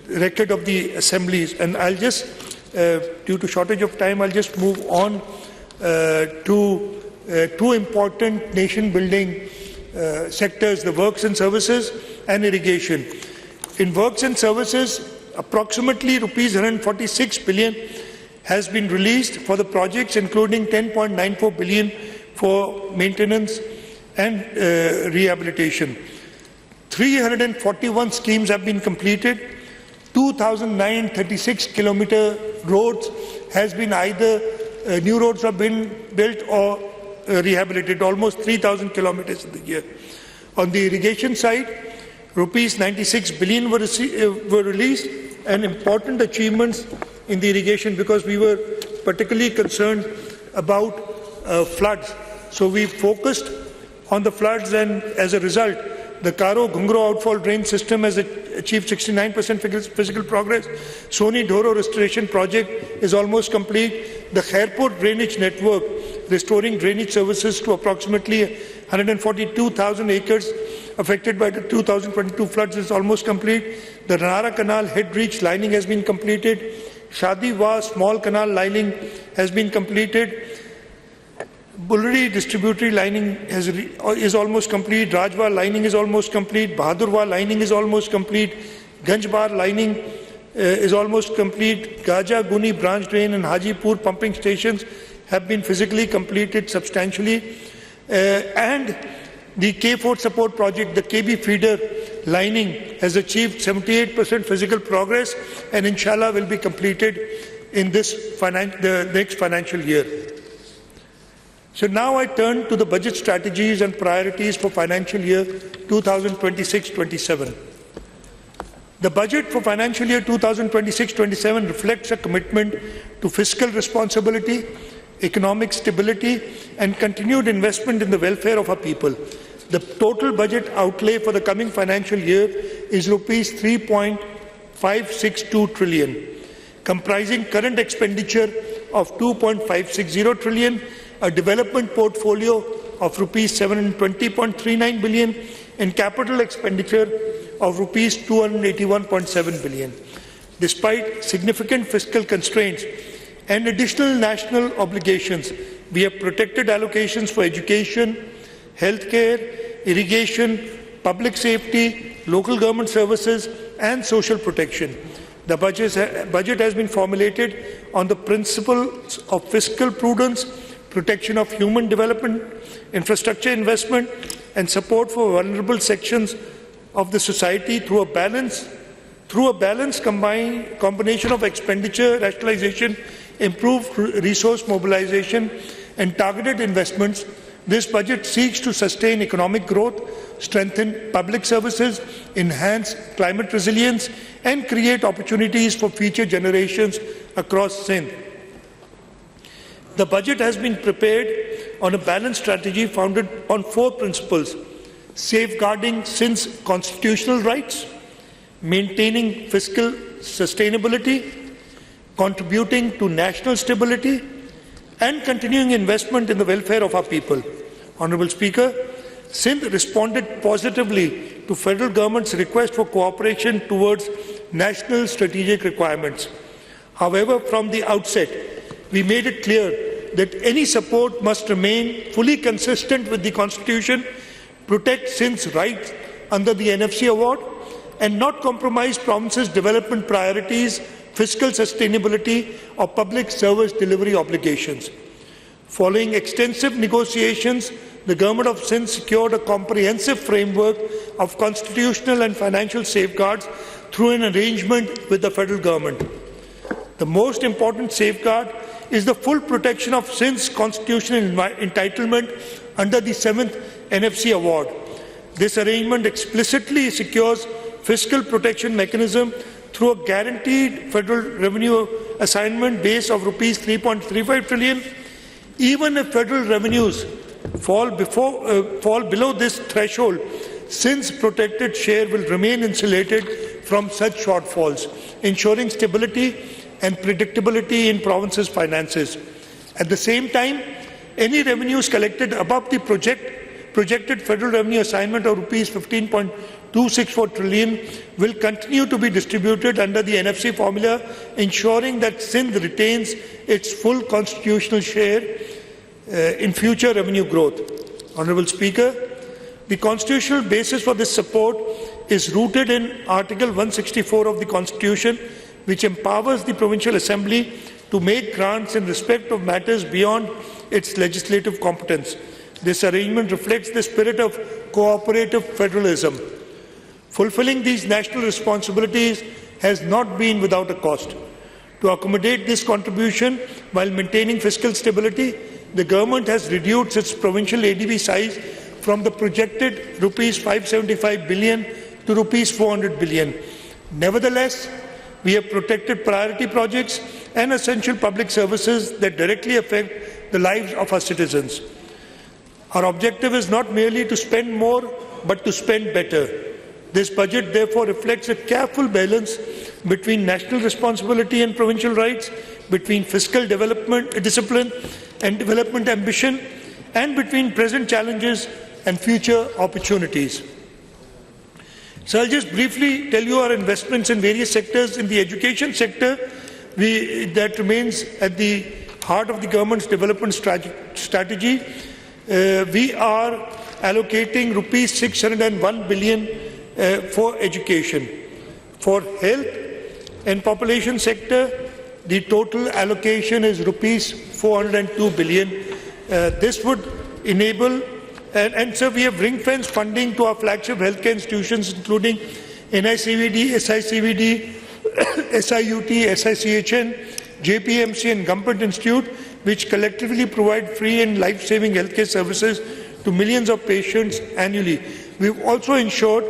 record of the assemblies. And I'll just, due to shortage of time, I'll just move on to two important nation-building sectors, the works and services and irrigation. In works and services, approximately rupees 146 billion has been released for the projects, including 10.94 billion for maintenance and rehabilitation. 341 schemes have been completed. 2,936 kilometer roads has been either new roads have been built or rehabilitated, almost 3,000 kilometers in the year. On the irrigation side, rupees 96 billion were released, and important achievements in the irrigation because we were particularly concerned about floods. So we focused on the floods, and as a result, the Karo Ghungro outfall drain system has achieved 69% physical progress. Soni Dhoro restoration project is almost complete. The Khairpur drainage network, restoring drainage services to approximately 142,000 acres affected by the 2022 floods, is almost complete. The Ranara Canal head reach lining has been completed. Shadiwa small canal lining has been completed. Bulleri distributary lining is almost complete. Rajwa lining is almost complete. Bahadurwa lining is almost complete. Ganjbar lining is almost complete. Gaja Guni branch drain and Hajipur pumping stations have been physically completed substantially. And the K4 support project, the KB feeder lining, has achieved 78% physical progress and inshallah will be completed in the next financial year. So now I turn to the budget strategies and priorities for financial year 2026-27. The budget for financial year 2026-27 reflects a commitment to fiscal responsibility, economic stability and continued investment in the welfare of our people. The total budget outlay for the coming financial year is rupees 3.562 trillion, comprising current expenditure of 2.560 trillion, a development portfolio of rupees 720.39 billion and capital expenditure of rupees 281.7 billion. Despite significant fiscal constraints and additional national obligations, we have protected allocations for education, healthcare, irrigation, public safety, local government services and social protection. The budget has been formulated on the principles of fiscal prudence, protection of human development, infrastructure investment and support for vulnerable sections of the society through a balanced combination of expenditure rationalization, improved resource mobilization and targeted investments. This budget seeks to sustain economic growth, strengthen public services, enhance climate resilience and create opportunities for future generations across Sindh. The budget has been prepared on a balanced strategy founded on 4 principles: safeguarding Sindh's constitutional rights, maintaining fiscal sustainability, contributing to national stability, and continuing investment in the welfare of our people. Honourable Speaker, Sindh responded positively to federal government's request for cooperation towards national strategic requirements. However, from the outset, we made it clear that any support must remain fully consistent with the Constitution, protect Sindh's rights under the NFC award, and not compromise provinces' development priorities, fiscal sustainability, or public service delivery obligations. Following extensive negotiations, the Government of Sindh secured a comprehensive framework of constitutional and financial safeguards through an arrangement with the federal government. The most important safeguard is the full protection of Sindh's constitutional entitlement under the 7th NFC award. This arrangement explicitly secures fiscal protection mechanism through a guaranteed federal revenue assignment base of Rs 3.35 trillion. Even if federal revenues fall below this threshold, Sindh's protected share will remain insulated from such shortfalls, ensuring stability and predictability in provinces' finances. At the same time, any revenues collected above the projected federal revenue assignment of Rs 15.264 trillion will continue to be distributed under the NFC formula, ensuring that Sindh retains its full constitutional share in future revenue growth. Honourable Speaker, the constitutional basis for this support is rooted in Article 164 of the Constitution, which empowers the Provincial Assembly to make grants in respect of matters beyond its legislative competence. This arrangement reflects the spirit of cooperative federalism. Fulfilling these national responsibilities has not been without a cost. To accommodate this contribution while maintaining fiscal stability, the government has reduced its provincial ADB size from the projected Rs 575 billion to Rs 400 billion. Nevertheless, we have protected priority projects and essential public services that directly affect the lives of our citizens. Our objective is not merely to spend more, but to spend better. This budget therefore reflects a careful balance between national responsibility and provincial rights, between fiscal discipline and development ambition, and between present challenges and future opportunities. So I'll just briefly tell you our investments in various sectors. In the education sector, that remains at the heart of the government's development strategy. We are allocating Rs 601 billion for education. For health and population sector, the total allocation is Rs 402 billion. This would enable, and so we have ring-fence funding to our flagship healthcare institutions, including NICVD, SICVD, SIUT, SICHN, JPMC and Government Institute, which collectively provide free and life-saving healthcare services to millions of patients annually. We've also ensured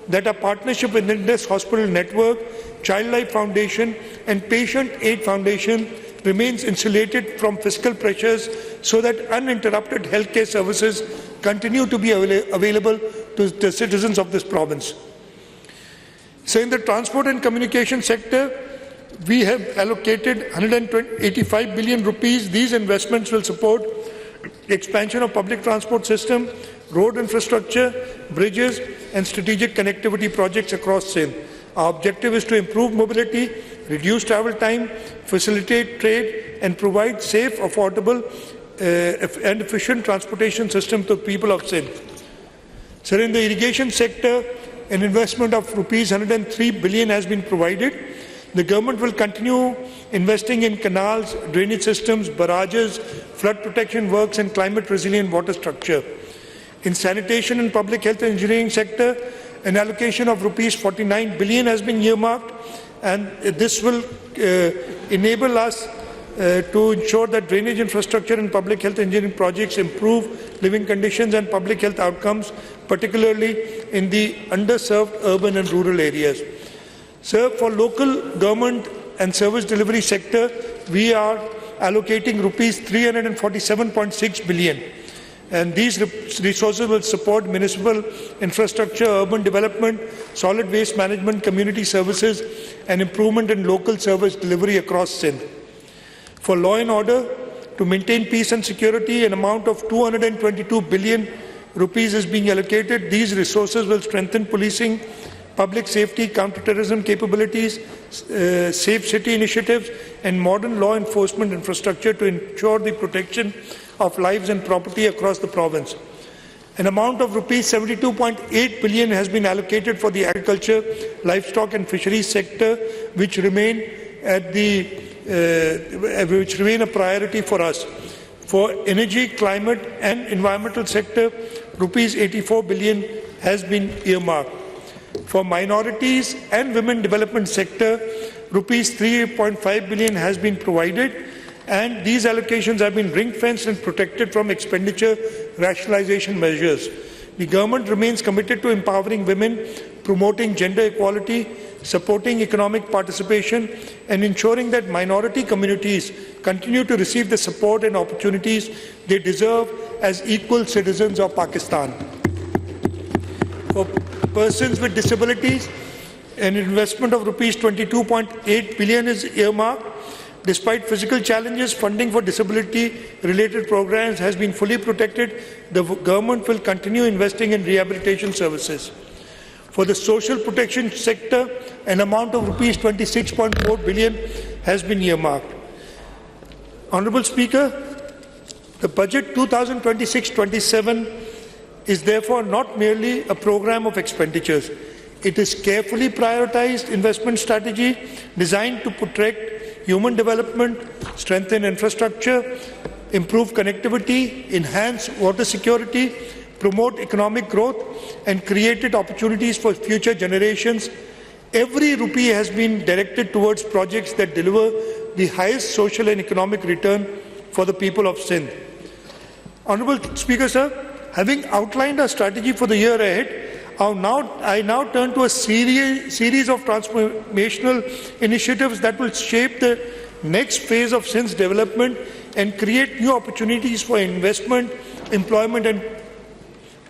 that our partnership with Indus Hospital Network, Child Life Foundation and Patient Aid Foundation remains insulated from fiscal pressures so that uninterrupted healthcare services continue to be available to the citizens of this province. So in the transport and communication sector, we have allocated 185 billion rupees. These investments will support expansion of public transport system, road infrastructure, bridges and strategic connectivity projects across Sindh. Our objective is to improve mobility, reduce travel time, facilitate trade and provide safe, affordable and efficient transportation system to the people of Sindh. So in the irrigation sector, an investment of Rs 103 billion has been provided. The government will continue investing in canals, drainage systems, barrages, flood protection works and climate resilient water structure. In sanitation and public health engineering sector, an allocation of Rs 49 billion has been earmarked, and this will enable us to ensure that drainage infrastructure and public health engineering projects improve living conditions and public health outcomes, particularly in the underserved urban and rural areas. Sir, for local government and service delivery sector, we are allocating Rs 347.6 billion. And these resources will support municipal infrastructure, urban development, solid waste management, community services, and improvement in local service delivery across Sindh. For law and order, to maintain peace and security, an amount of 222 billion rupees is being allocated. These resources will strengthen policing, public safety, counter-terrorism capabilities, safe city initiatives, and modern law enforcement infrastructure to ensure the protection of lives and property across the province. An amount of rupees 72.8 billion has been allocated for the agriculture, livestock and fisheries sector, which remain a priority for us. For energy, climate and environmental sector, rupees 84 billion has been earmarked. For minorities and women development sector, rupees 3.5 billion has been provided, and these allocations have been ring-fenced and protected from expenditure rationalization measures. The government remains committed to empowering women, promoting gender equality, supporting economic participation, and ensuring that minority communities continue to receive the support and opportunities they deserve as equal citizens of Pakistan. For persons with disabilities, an investment of rupees 22.8 billion is earmarked. Despite physical challenges, funding for disability-related programs has been fully protected. The government will continue investing in rehabilitation services. For the social protection sector, an amount of rupees 26.4 billion has been earmarked. Honourable Speaker, the budget 2026-27 is therefore not merely a program of expenditures. It is carefully prioritized investment strategy designed to protect human development, strengthen infrastructure, improve connectivity, enhance water security, promote economic growth, and create opportunities for future generations. Every rupee has been directed towards projects that deliver the highest social and economic return for the people of Sindh. Honourable Speaker, sir, having outlined our strategy for the year ahead, I now turn to a series of transformational initiatives that will shape the next phase of Sindh's development and create new opportunities for investment, employment and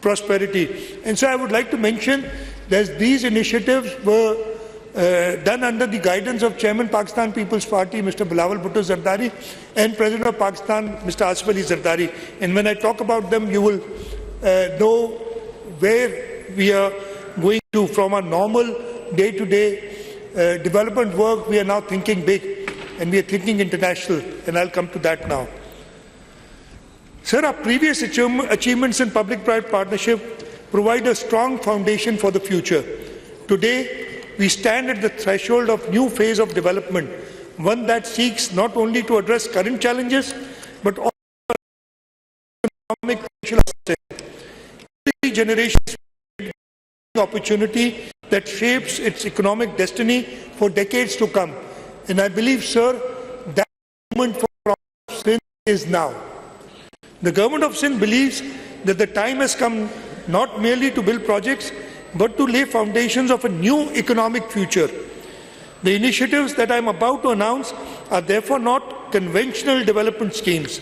prosperity. And so I would like to mention that these initiatives were done under the guidance of Chairman Pakistan People's Party, Mr. Bilawal Bhutto Zardari, and President of Pakistan, Mr. Asif Ali Zardari. And when I talk about them, you will know where we are going to. From our normal day-to-day development work, we are now thinking big, and we are thinking international, and I'll come to that now. Sir, our previous achievements in public-private partnership provide a strong foundation for the future. Today, we stand at the threshold of a new phase of development, one that seeks not only to address current challenges, but also economic potential of Sindh. Every generation opportunity that shapes its economic destiny for decades to come. And I believe, sir, that moment for Sindh is now. The government of Sindh believes that the time has come not merely to build projects, but to lay foundations of a new economic future. The initiatives that I am about to announce are therefore not conventional development schemes.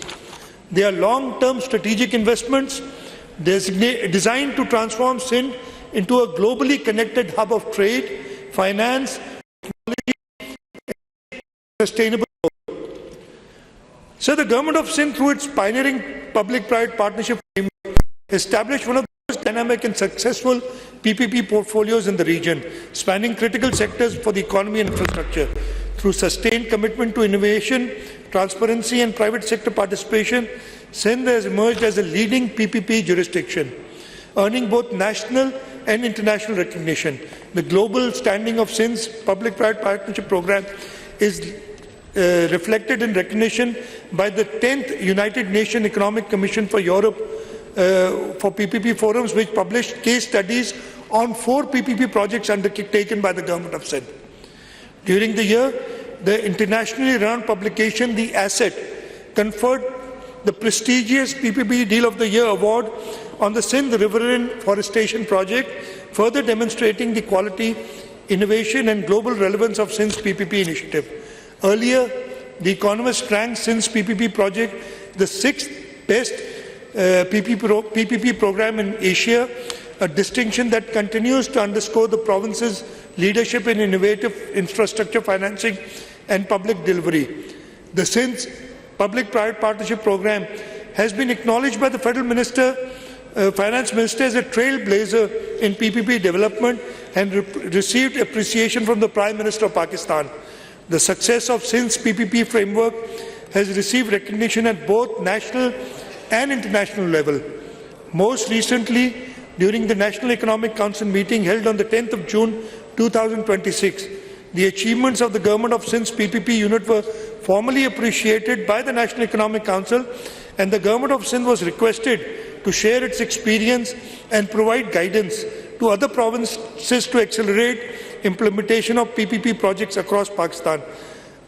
They are long-term strategic investments designed to transform Sindh into a globally connected hub of trade, finance, technology, and sustainable growth. So the government of Sindh, through its pioneering public-private partnership framework, established one of the most dynamic and successful PPP portfolios in the region, spanning critical sectors for the economy and infrastructure. Through sustained commitment to innovation, transparency and private sector participation, Sindh has emerged as a leading PPP jurisdiction, earning both national and international recognition. The global standing of Sindh's public-private partnership program is reflected in recognition by the 10th United Nations Economic Commission for Europe for PPP forums, which published case studies on 4 PPP projects undertaken by the government of Sindh. During the year, the internationally renowned publication, The Asset, conferred the prestigious PPP Deal of the Year award on the Sindh Riverine Forestation Project, further demonstrating the quality, innovation and global relevance of Sindh's PPP initiative. Earlier, The Economist ranked Sindh's PPP project the 6th best PPP program in Asia, a distinction that continues to underscore the province's leadership in innovative infrastructure financing and public delivery. The Sindh Public-Private Partnership Program has been acknowledged by the Federal Finance Minister as a trailblazer in PPP development and received appreciation from the Prime Minister of Pakistan. The success of Sindh's PPP framework has received recognition at both national and international level. Most recently, during the National Economic Council meeting held on the 10th of June 2026, the achievements of the Government of Sindh's PPP unit were formally appreciated by the National Economic Council, and the Government of Sindh was requested to share its experience and provide guidance to other provinces to accelerate implementation of PPP projects across Pakistan.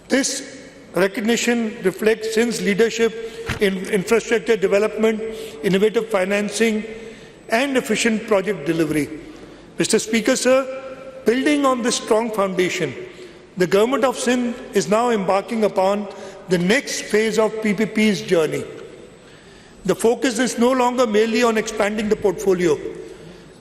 This recognition reflects Sindh's leadership in infrastructure development, innovative financing, and efficient project delivery. Mr. Speaker, sir, building on this strong foundation, the Government of Sindh is now embarking upon the next phase of PPP's journey. The focus is no longer merely on expanding the portfolio.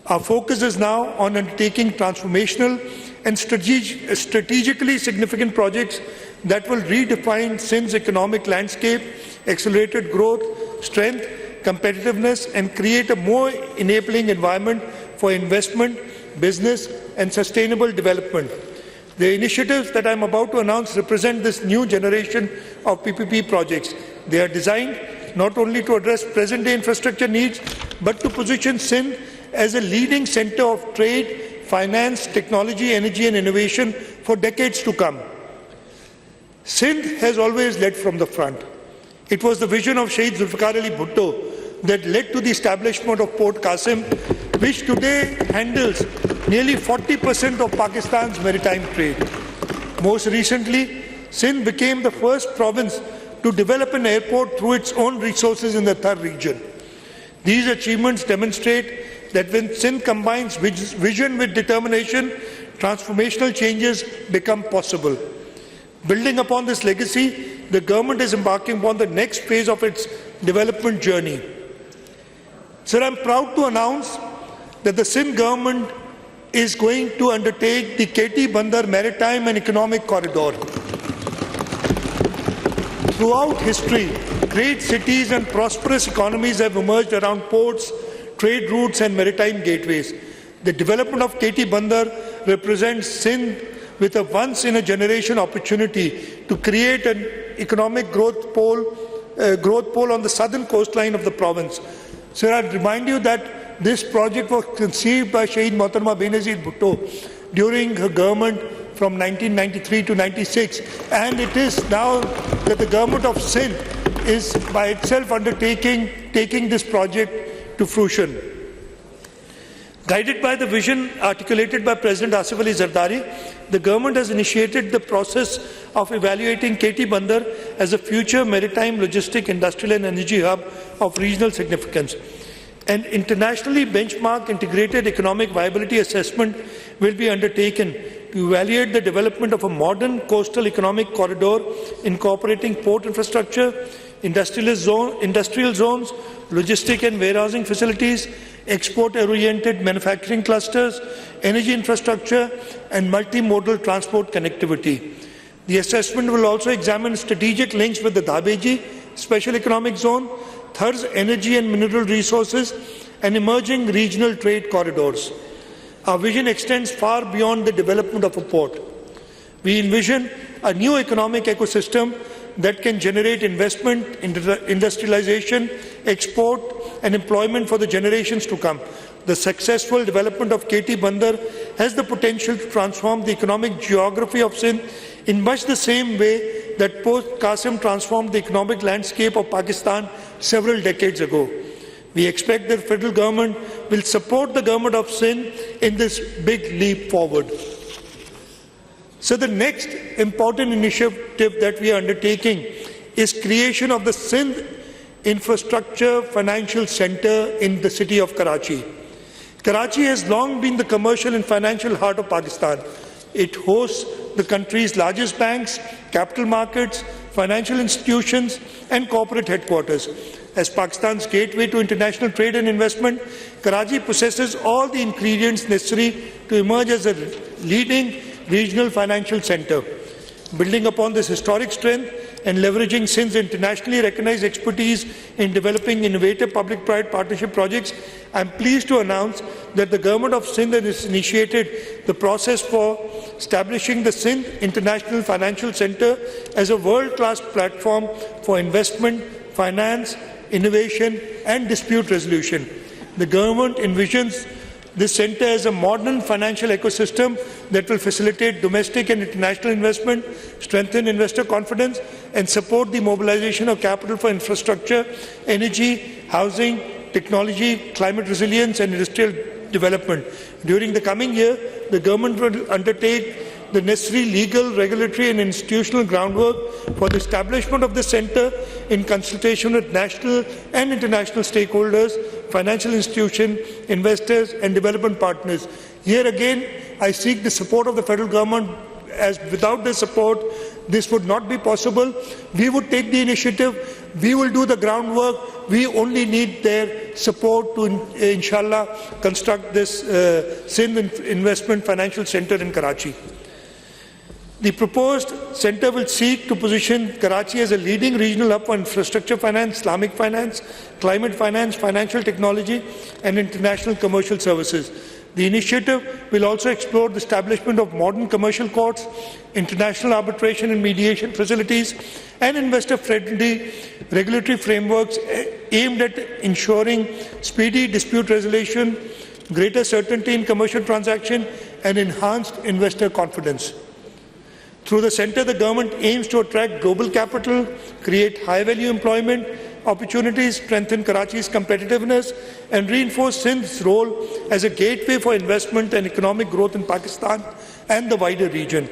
Our focus is now on undertaking transformational and strategically significant projects that will redefine Sindh's economic landscape, accelerated growth, strength, competitiveness, and create a more enabling environment for investment, business, and sustainable development. The initiatives that I am about to announce represent this new generation of PPP projects. They are designed not only to address present-day infrastructure needs, but to position Sindh as a leading centre of trade, finance, technology, energy and innovation for decades to come. Sindh has always led from the front. It was the vision of Shahid Zulfikar Ali Bhutto that led to the establishment of Port Qasim, which today handles nearly 40% of Pakistan's maritime trade. Most recently, Sindh became the first province to develop an airport through its own resources in the Thar region. These achievements demonstrate that when Sindh combines vision with determination, transformational changes become possible. Building upon this legacy, the government is embarking upon the next phase of its development journey. Sir, I am proud to announce that the Sindh government is going to undertake the KT Bandar Maritime and Economic Corridor. Throughout history, great cities and prosperous economies have emerged around ports, trade routes and maritime gateways. The development of KT Bandar represents Sindh with a once-in-a-generation opportunity to create an economic growth pole on the southern coastline of the province. Sir, I remind you that this project was conceived by Shahid Mohtarma Benazir Bhutto during her government from 1993 to 96, and it is now that the government of Sindh is by itself taking this project to fruition. Guided by the vision articulated by President Asif Ali Zardari, the government has initiated the process of evaluating KT Bandar as a future maritime, logistic, industrial and energy hub of regional significance. An internationally benchmarked integrated economic viability assessment will be undertaken to evaluate the development of a modern coastal economic corridor incorporating port infrastructure, industrial zones, logistic and warehousing facilities, export-oriented manufacturing clusters, energy infrastructure, and multimodal transport connectivity. The assessment will also examine strategic links with the Dhabeji Special Economic Zone, Thar's energy and mineral resources, and emerging regional trade corridors. Our vision extends far beyond the development of a port. We envision a new economic ecosystem that can generate investment, industrialization, export, and employment for the generations to come. The successful development of KT Bandar has the potential to transform the economic geography of Sindh in much the same way that Port Qasim transformed the economic landscape of Pakistan several decades ago. We expect that the federal government will support the government of Sindh in this big leap forward. So the next important initiative that we are undertaking is creation of the Sindh Infrastructure Financial Centre in the city of Karachi. Karachi has long been the commercial and financial heart of Pakistan. It hosts the country's largest banks, capital markets, financial institutions and corporate headquarters. As Pakistan's gateway to international trade and investment, Karachi possesses all the ingredients necessary to emerge as a leading regional financial centre. Building upon this historic strength and leveraging Sindh's internationally recognized expertise in developing innovative public-private partnership projects, I am pleased to announce that the Government of Sindh has initiated the process for establishing the Sindh International Financial Centre as a world-class platform for investment, finance, innovation and dispute resolution. The Government envisions this centre as a modern financial ecosystem that will facilitate domestic and international investment, strengthen investor confidence and support the mobilization of capital for infrastructure, energy, housing, technology, climate resilience and industrial development. During the coming year, the Government will undertake the necessary legal, regulatory and institutional groundwork for the establishment of the centre in consultation with national and international stakeholders, financial institutions, investors and development partners. Here again, I seek the support of the federal government, as without their support, this would not be possible. We would take the initiative, we will do the groundwork, we only need their support to, inshallah, construct this Sindh Investment Financial Centre in Karachi. The proposed centre will seek to position Karachi as a leading regional hub for infrastructure finance, Islamic finance, climate finance, financial technology and international commercial services. The initiative will also explore the establishment of modern commercial courts, international arbitration and mediation facilities and investor-friendly regulatory frameworks aimed at ensuring speedy dispute resolution, greater certainty in commercial transaction and enhanced investor confidence. Through the centre, the Government aims to attract global capital, create high-value employment opportunities, strengthen Karachi's competitiveness and reinforce Sindh's role as a gateway for investment and economic growth in Pakistan and the wider region.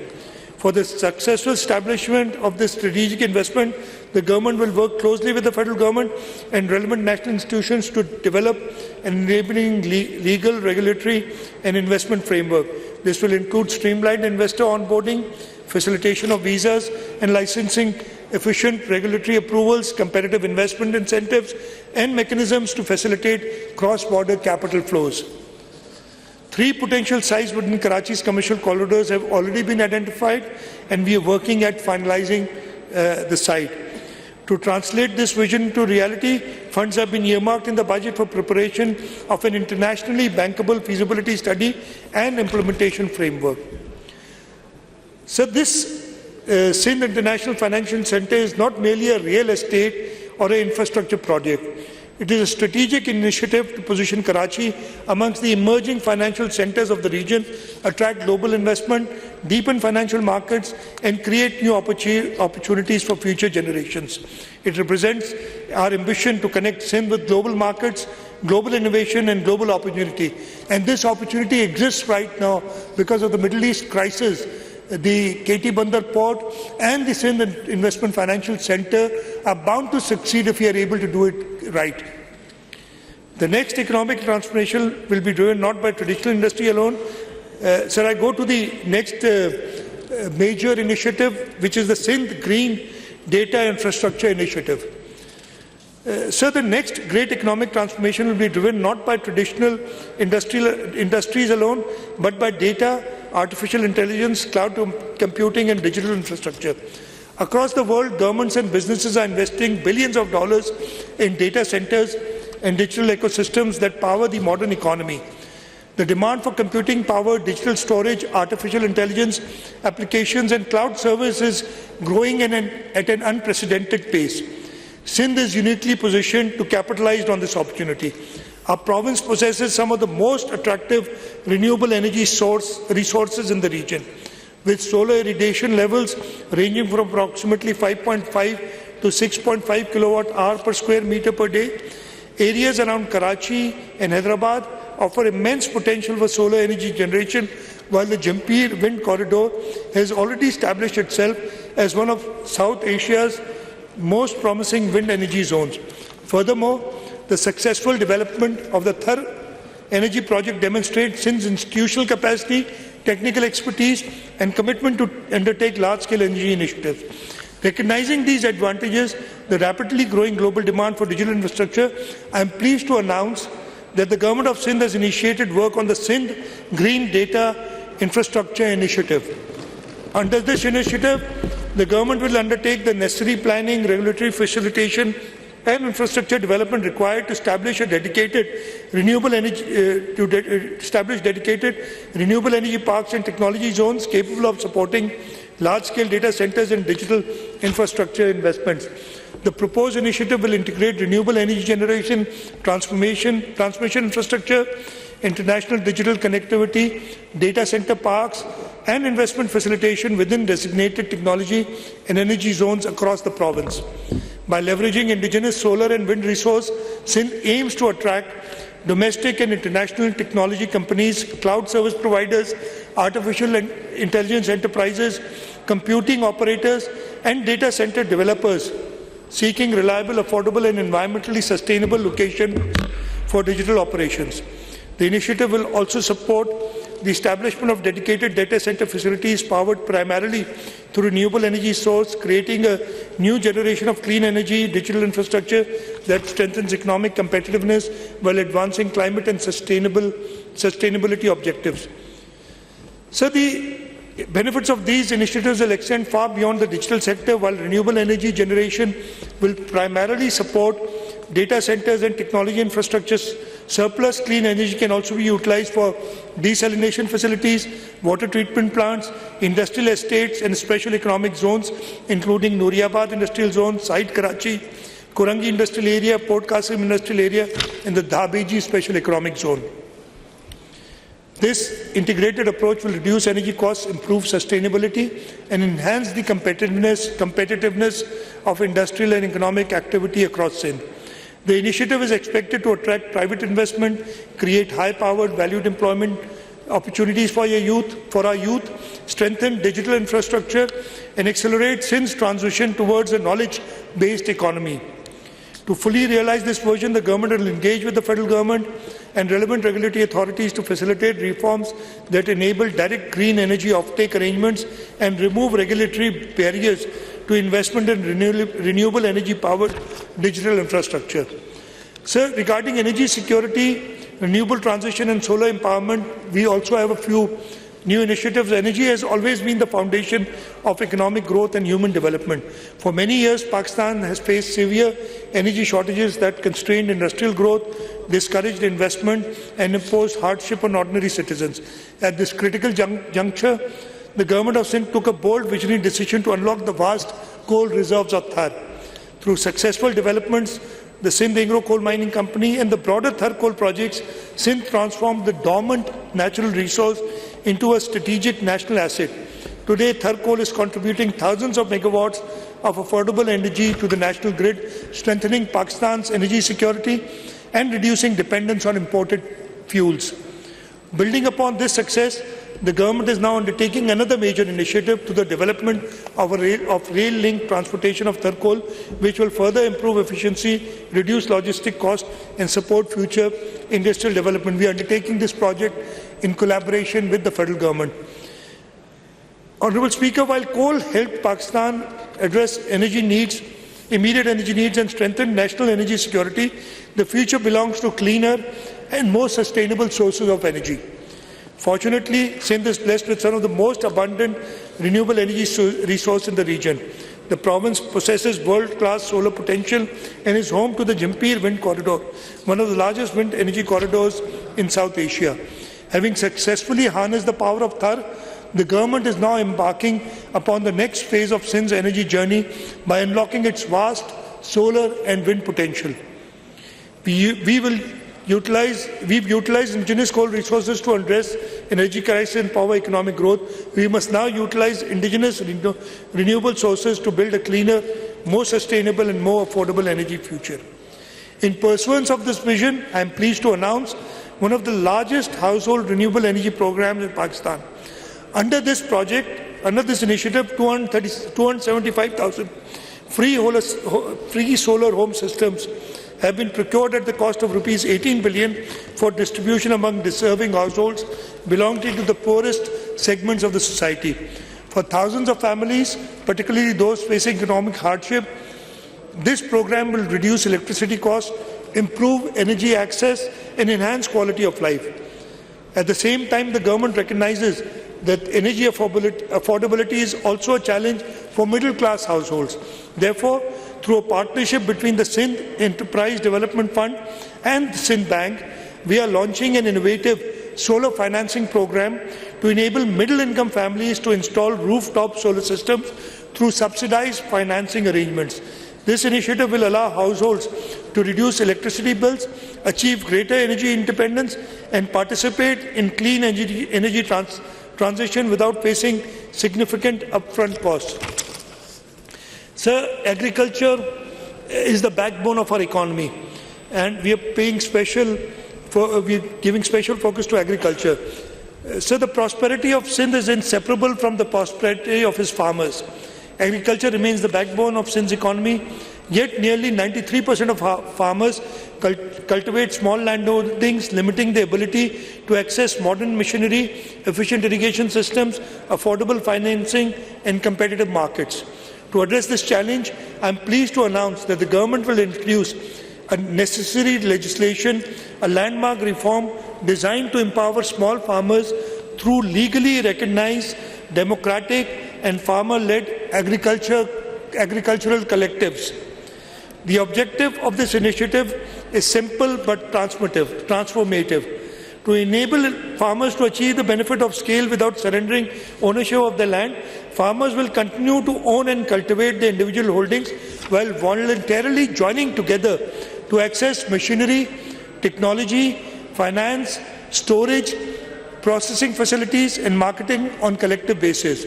For the successful establishment of this strategic investment, the Government will work closely with the Federal Government and relevant national institutions to develop an enabling legal, regulatory and investment framework. This will include streamlined investor onboarding, facilitation of visas and licensing, efficient regulatory approvals, competitive investment incentives and mechanisms to facilitate cross-border capital flows. 3 potential sites within Karachi's commercial corridors have already been identified and we are working at finalizing the site. To translate this vision to reality, funds have been earmarked in the budget for preparation of an internationally bankable feasibility study and implementation framework. So this Sindh International Financial Centre is not merely a real estate or an infrastructure project. It is a strategic initiative to position Karachi amongst the emerging financial centres of the region, attract global investment, deepen financial markets and create new opportunities for future generations. It represents our ambition to connect Sindh with global markets, global innovation and global opportunity. And this opportunity exists right now because of the Middle East crisis. The KT Bandar Port and the Sindh Investment Financial Centre are bound to succeed if we are able to do it right. The next economic transformation will be driven not by traditional industry alone. Sir, I go to the next major initiative, which is the Sindh Green Data Infrastructure Initiative. Sir, the next great economic transformation will be driven not by traditional industries alone, but by data, artificial intelligence, cloud computing and digital infrastructure. Across the world, governments and businesses are investing billions of dollars in data centers and digital ecosystems that power the modern economy. The demand for computing power, digital storage, artificial intelligence applications and cloud services is growing at an unprecedented pace. Sindh is uniquely positioned to capitalize on this opportunity. Our province possesses some of the most attractive renewable energy resources in the region, with solar irradiation levels ranging from approximately 5.5 to 6.5 kilowatt-hour per square meter per day. Areas around Karachi and Hyderabad offer immense potential for solar energy generation, while the Jampir Wind Corridor has already established itself as one of South Asia's most promising wind energy zones. Furthermore, the successful development of the Thar energy project demonstrates Sindh's institutional capacity, technical expertise and commitment to undertake large-scale energy initiatives. Recognizing these advantages, the rapidly growing global demand for digital infrastructure, I am pleased to announce that the Government of Sindh has initiated work on the Sindh Green Data Infrastructure Initiative. Under this initiative, the government will undertake the necessary planning, regulatory facilitation and infrastructure development required to establish a dedicated renewable energy parks and technology zones capable of supporting large-scale data centers and digital infrastructure investments. The proposed initiative will integrate renewable energy generation, transmission infrastructure, international digital connectivity, data center parks, and investment facilitation within designated technology and energy zones across the province. By leveraging indigenous solar and wind resource, Sindh aims to attract domestic and international technology companies, cloud service providers, artificial intelligence enterprises, computing operators, and data center developers seeking reliable, affordable, and environmentally sustainable location for digital operations. The initiative will also support the establishment of dedicated data center facilities powered primarily through renewable energy source, creating a new generation of clean energy, digital infrastructure that strengthens economic competitiveness while advancing climate and sustainability objectives. So the benefits of these initiatives will extend far beyond the digital sector, while renewable energy generation will primarily support data centers and technology infrastructure. Surplus clean energy can also be utilized for desalination facilities, water treatment plants, industrial estates and special economic zones, including Nooriabad Industrial Zone, Site Karachi, Kurangi Industrial Area, Port Qasim Industrial Area, and the Dhabeji Special Economic Zone. This integrated approach will reduce energy costs, improve sustainability, and enhance the competitiveness of industrial and economic activity across Sindh. The initiative is expected to attract private investment, create high-powered, valued employment opportunities for our youth, strengthen digital infrastructure, and accelerate Sindh's transition towards a knowledge-based economy. To fully realize this vision, the government will engage with the federal government and relevant regulatory authorities to facilitate reforms that enable direct green energy offtake arrangements and remove regulatory barriers to investment in renewable energy-powered digital infrastructure. Sir, regarding energy security, renewable transition and solar empowerment, we also have a few new initiatives. Energy has always been the foundation of economic growth and human development. For many years, Pakistan has faced severe energy shortages that constrained industrial growth, discouraged investment, and imposed hardship on ordinary citizens. At this critical juncture, the government of Sindh took a bold visionary decision to unlock the vast coal reserves of Thar. Through successful developments, the Sindh Engro Coal Mining Company and the broader Thar coal projects, Sindh transformed the dormant natural resource into a strategic national asset. Today, Thar coal is contributing thousands of megawatts of affordable energy to the national grid, strengthening Pakistan's energy security and reducing dependence on imported fuels. Building upon this success, the government is now undertaking another major initiative to the development of rail-linked transportation of Thar coal, which will further improve efficiency, reduce logistic costs, and support future industrial development. We are undertaking this project in collaboration with the federal government. Honourable Speaker, while coal helped Pakistan address immediate energy needs and strengthen national energy security, the future belongs to cleaner and more sustainable sources of energy. Fortunately, Sindh is blessed with some of the most abundant renewable energy resources in the region. The province possesses world-class solar potential and is home to the Jampir Wind Corridor, one of the largest wind energy corridors in South Asia. Having successfully harnessed the power of Thar, the government is now embarking upon the next phase of Sindh's energy journey by unlocking its vast solar and wind potential. We've utilized indigenous coal resources to address energy crisis and power economic growth. We must now utilize indigenous renewable sources to build a cleaner, more sustainable and more affordable energy future. In pursuance of this vision, I am pleased to announce one of the largest household renewable energy programs in Pakistan. Under this initiative, 275,000 free solar home systems have been procured at the cost of rupees 18 billion for distribution among deserving households belonging to the poorest segments of the society. For thousands of families, particularly those facing economic hardship, This program will reduce electricity costs, improve energy access, and enhance quality of life. At the same time, the government recognizes that energy affordability is also a challenge for middle-class households. Therefore, through a partnership between the Sindh Enterprise Development Fund and the Sindh Bank, we are launching an innovative solar financing program to enable middle-income families to install rooftop solar systems through subsidized financing arrangements. This initiative will allow households to reduce electricity bills, achieve greater energy independence, and participate in clean energy transition without facing significant upfront costs. Sir, agriculture is the backbone of our economy, and we are giving special focus to agriculture. So the prosperity of Sindh is inseparable from the prosperity of his farmers. Agriculture remains the backbone of Sindh's economy, yet nearly 93% of farmers cultivate small landholdings, limiting their ability to access modern machinery, efficient irrigation systems, affordable financing, and competitive markets. To address this challenge, I am pleased to announce that the government will introduce a necessary legislation, a landmark reform designed to empower small farmers through legally recognized, democratic, and farmer-led agricultural collectives. The objective of this initiative is simple but transformative. To enable farmers to achieve the benefit of scale without surrendering ownership of their land, farmers will continue to own and cultivate their individual holdings while voluntarily joining together to access machinery, technology, finance, storage, processing facilities, and marketing on collective basis.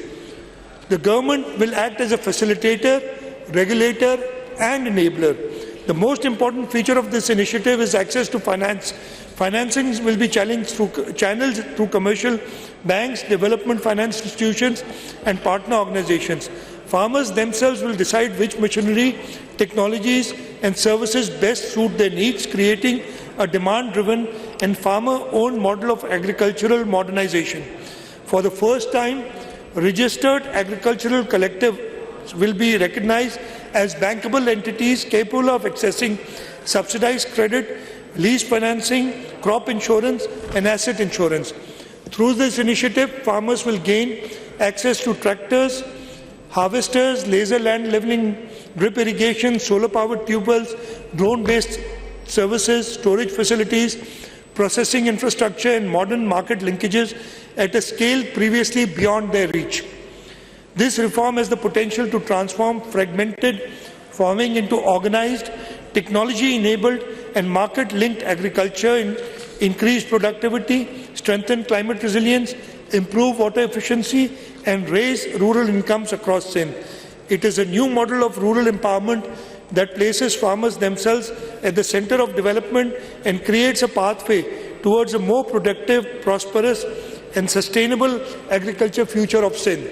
The government will act as a facilitator, regulator, and enabler. The most important feature of this initiative is access to finance. Financing will be channeled through commercial banks, development finance institutions, and partner organizations. Farmers themselves will decide which machinery, technologies, and services best suit their needs, creating a demand-driven and farmer-owned model of agricultural modernization. For the first time, registered agricultural collectives will be recognized as bankable entities capable of accessing subsidized credit, lease financing, crop insurance, and asset insurance. Through this initiative, farmers will gain access to tractors, harvesters, laser land leveling, drip irrigation, solar-powered tubewells, drone-based services, storage facilities, processing infrastructure, and modern market linkages at a scale previously beyond their reach. This reform has the potential to transform fragmented farming into organized, technology-enabled, and market-linked agriculture, increase productivity, strengthen climate resilience, improve water efficiency, and raise rural incomes across Sindh. It is a new model of rural empowerment that places farmers themselves at the center of development and creates a pathway towards a more productive, prosperous, and sustainable agriculture future of Sindh.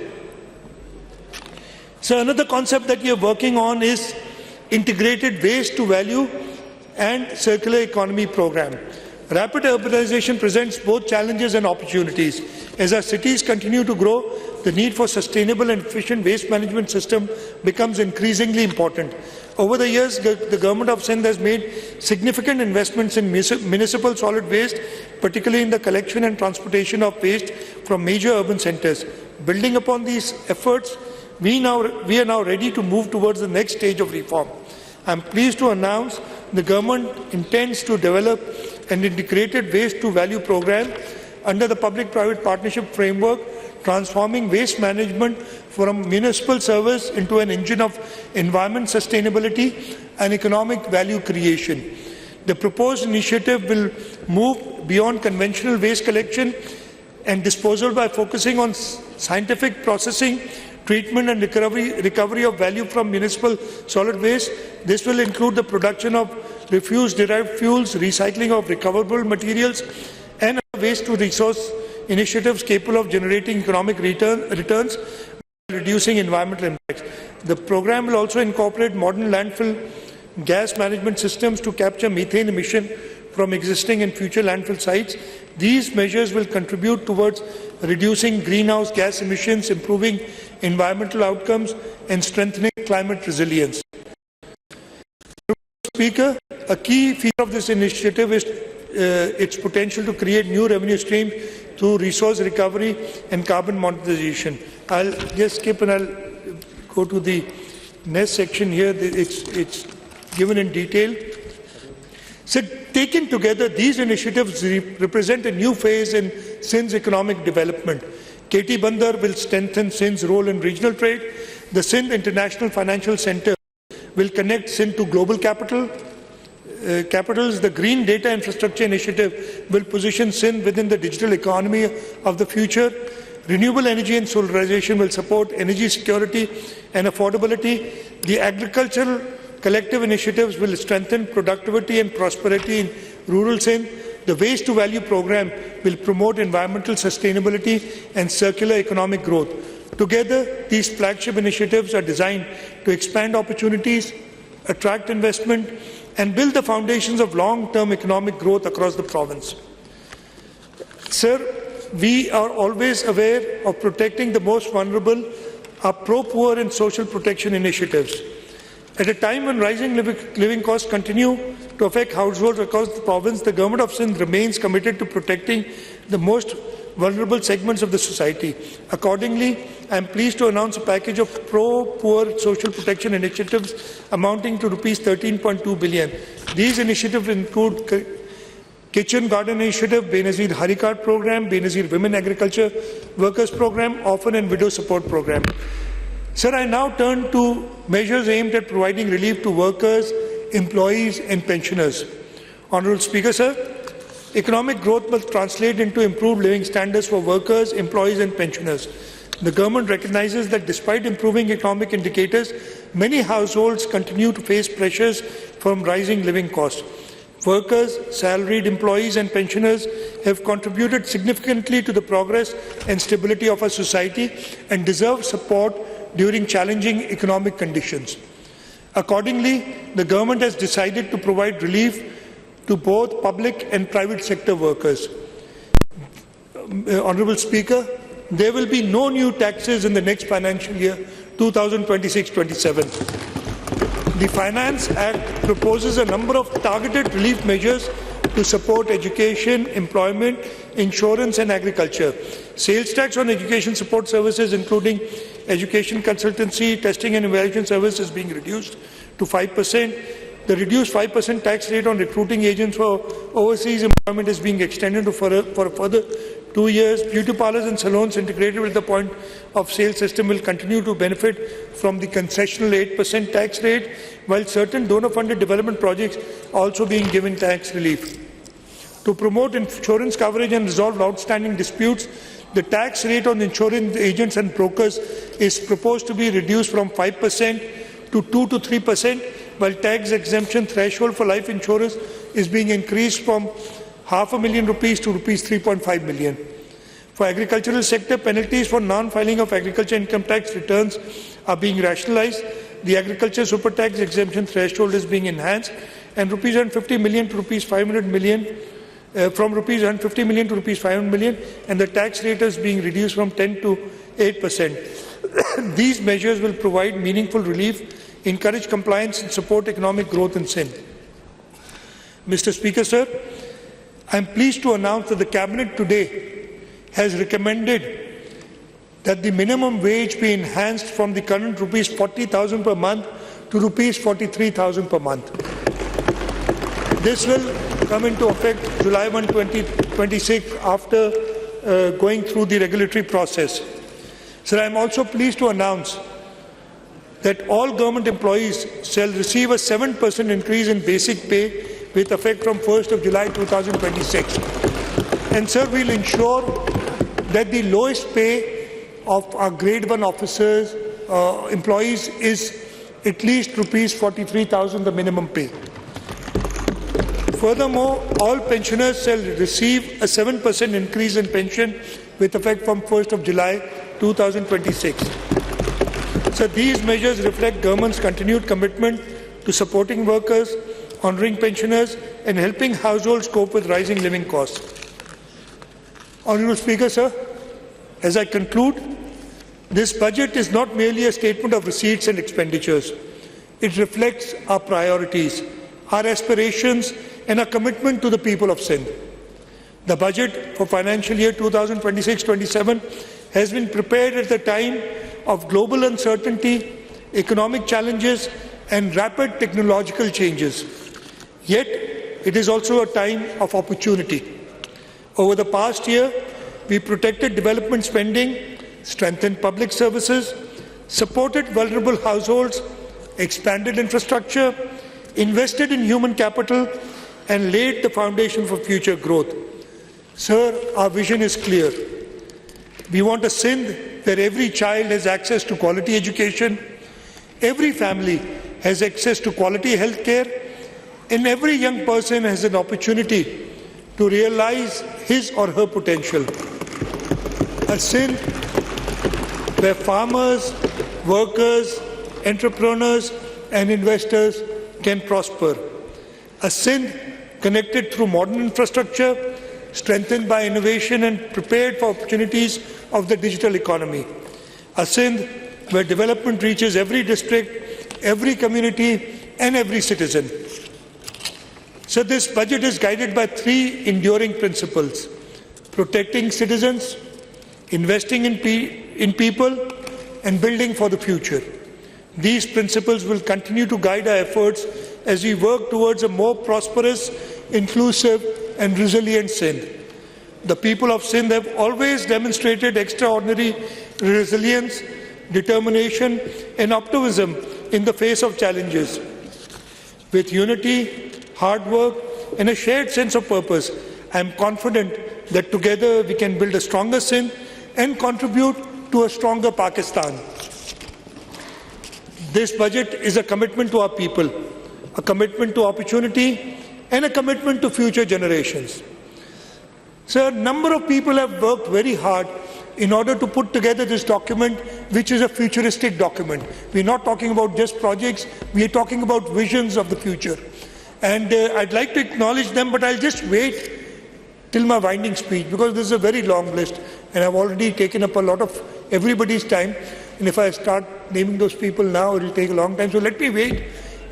So another concept that we are working on is integrated waste to value and circular economy program. Rapid urbanization presents both challenges and opportunities. As our cities continue to grow, the need for sustainable and efficient waste management system becomes increasingly important. Over the years, the Government of Sindh has made significant investments in municipal solid waste, particularly in the collection and transportation of waste from major urban centres. Building upon these efforts, we are now ready to move towards the next stage of reform. I am pleased to announce the government intends to develop an integrated waste to value program under the public-private partnership framework, transforming waste management from municipal service into an engine of environment sustainability and economic value creation. The proposed initiative will move beyond conventional waste collection and disposal by focusing on scientific processing, treatment and recovery of value from municipal solid waste. This will include the production of refuse-derived fuels, recycling of recoverable materials, and waste-to-resource initiatives capable of generating economic returns and reducing environmental impacts. The program will also incorporate modern landfill gas management systems to capture methane emission from existing and future landfill sites. These measures will contribute towards reducing greenhouse gas emissions, improving environmental outcomes, and strengthening climate resilience. Speaker, a key feature of this initiative is its potential to create new revenue streams through resource recovery and carbon monetization. I'll just skip and I'll go to the next section here. It's given in detail. So, taken together, these initiatives represent a new phase in Sindh's economic development. KT Bandar will strengthen Sindh's role in regional trade. The Sindh International Financial Centre will connect Sindh to global capitals. The Green Data Infrastructure Initiative will position Sindh within the digital economy of the future. Renewable energy and solarization will support energy security and affordability. The agricultural collective initiatives will strengthen productivity and prosperity in rural Sindh. The Waste to Value program will promote environmental sustainability and circular economic growth. Together, these flagship initiatives are designed to expand opportunities, attract investment, and build the foundations of long-term economic growth across the province. Sir, we are always aware of protecting the most vulnerable, our pro-poor and social protection initiatives. At a time when rising living costs continue to affect households across the province, the Government of Sindh remains committed to protecting the most vulnerable segments of the society. Accordingly, I am pleased to announce a package of pro-poor social protection initiatives amounting to Rs 13.2 billion. These initiatives include Kitchen Garden Initiative, Benazir Hari Card Program, Benazir Women Agriculture Workers Program, Orphan and Widow Support Program. Sir, I now turn to measures aimed at providing relief to workers, employees and pensioners. Honourable Speaker, sir, economic growth must translate into improved living standards for workers, employees and pensioners. The government recognizes that despite improving economic indicators, many households continue to face pressures from rising living costs. Workers, salaried employees and pensioners have contributed significantly to the progress and stability of our society and deserve support during challenging economic conditions. Accordingly, the government has decided to provide relief to both public and private sector workers. Honourable Speaker, there will be no new taxes in the next financial year 2026-27. The Finance Act proposes a number of targeted relief measures to support education, employment, insurance and agriculture. Sales tax on education support services, including education consultancy, testing and evaluation service, is being reduced to 5%. The reduced 5% tax rate on recruiting agents for overseas employment is being extended for a further 2 years. Beauty parlours and salons integrated with the point of sale system will continue to benefit from the concessional 8% tax rate, while certain donor-funded development projects are also being given tax relief. To promote insurance coverage and resolve outstanding disputes, the tax rate on insurance agents and brokers is proposed to be reduced from 5% to 2 to 3%, while tax exemption threshold for life insurance is being increased from ₹500,000 to ₹3.5 million. For agricultural sector, penalties for non-filing of agriculture income tax returns are being rationalized. The agriculture super tax exemption threshold is being enhanced, and ₹150 million to ₹500 million, from ₹150 million to ₹500 million, and the tax rate is being reduced from 10 to 8%. These measures will provide meaningful relief, encourage compliance and support economic growth in Sindh. Mr. Speaker, sir, I am pleased to announce that the Cabinet today has recommended that the minimum wage be enhanced from the current ₹40,000 per month to ₹43,000 per month. This will come into effect July 1, 2026 after going through the regulatory process. Sir, I am also pleased to announce that all government employees shall receive a 7% increase in basic pay with effect from 1st of July 2026. And sir, we will ensure that the lowest pay of our grade 1 officers, employees is at least ₹43,000, the minimum pay. Furthermore, all pensioners shall receive a 7% increase in pension with effect from 1st of July 2026. So these measures reflect government's continued commitment to supporting workers, honouring pensioners and helping households cope with rising living costs. Honourable Speaker, sir, as I conclude, this budget is not merely a statement of receipts and expenditures. It reflects our priorities, our aspirations and our commitment to the people of Sindh. The budget for financial year 2026-27 has been prepared at the time of global uncertainty, economic challenges and rapid technological changes. Yet, it is also a time of opportunity. Over the past year, we protected development spending, strengthened public services, supported vulnerable households, expanded infrastructure, invested in human capital, and laid the foundation for future growth. Sir, our vision is clear. We want a Sindh where every child has access to quality education, every family has access to quality health care, and every young person has an opportunity to realize his or her potential. A Sindh where farmers, workers, entrepreneurs and investors can prosper. A Sindh connected through modern infrastructure, strengthened by innovation and prepared for opportunities of the digital economy. A Sindh where development reaches every district, every community and every citizen. So this budget is guided by three enduring principles: protecting citizens, investing in people and building for the future. These principles will continue to guide our efforts as we work towards a more prosperous, inclusive and resilient Sindh. The people of Sindh have always demonstrated extraordinary resilience, determination and optimism in the face of challenges. With unity, hard work and a shared sense of purpose, I am confident that together we can build a stronger Sindh and contribute to a stronger Pakistan. This budget is a commitment to our people, a commitment to opportunity and a commitment to future generations. Sir, a number of people have worked very hard in order to put together this document, which is a futuristic document. We are not talking about just projects, we are talking about visions of the future. And I'd like to acknowledge them, but I'll just wait till my winding speech, because this is a very long list and I've already taken up a lot of everybody's time. And if I start naming those people now, it will take a long time. So let me wait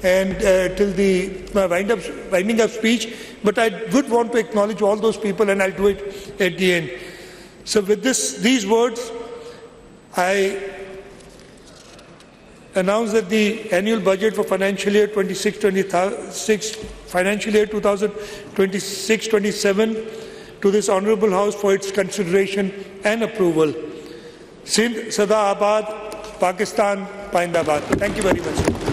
and till my winding up speech. But I would want to acknowledge all those people, and I'll do it at the end. So with these words, I announce that the annual budget for financial year 2026-27 to this Honourable House for its consideration and approval. Sindh Sada Abad, Pakistan Paindabad. Thank you very much.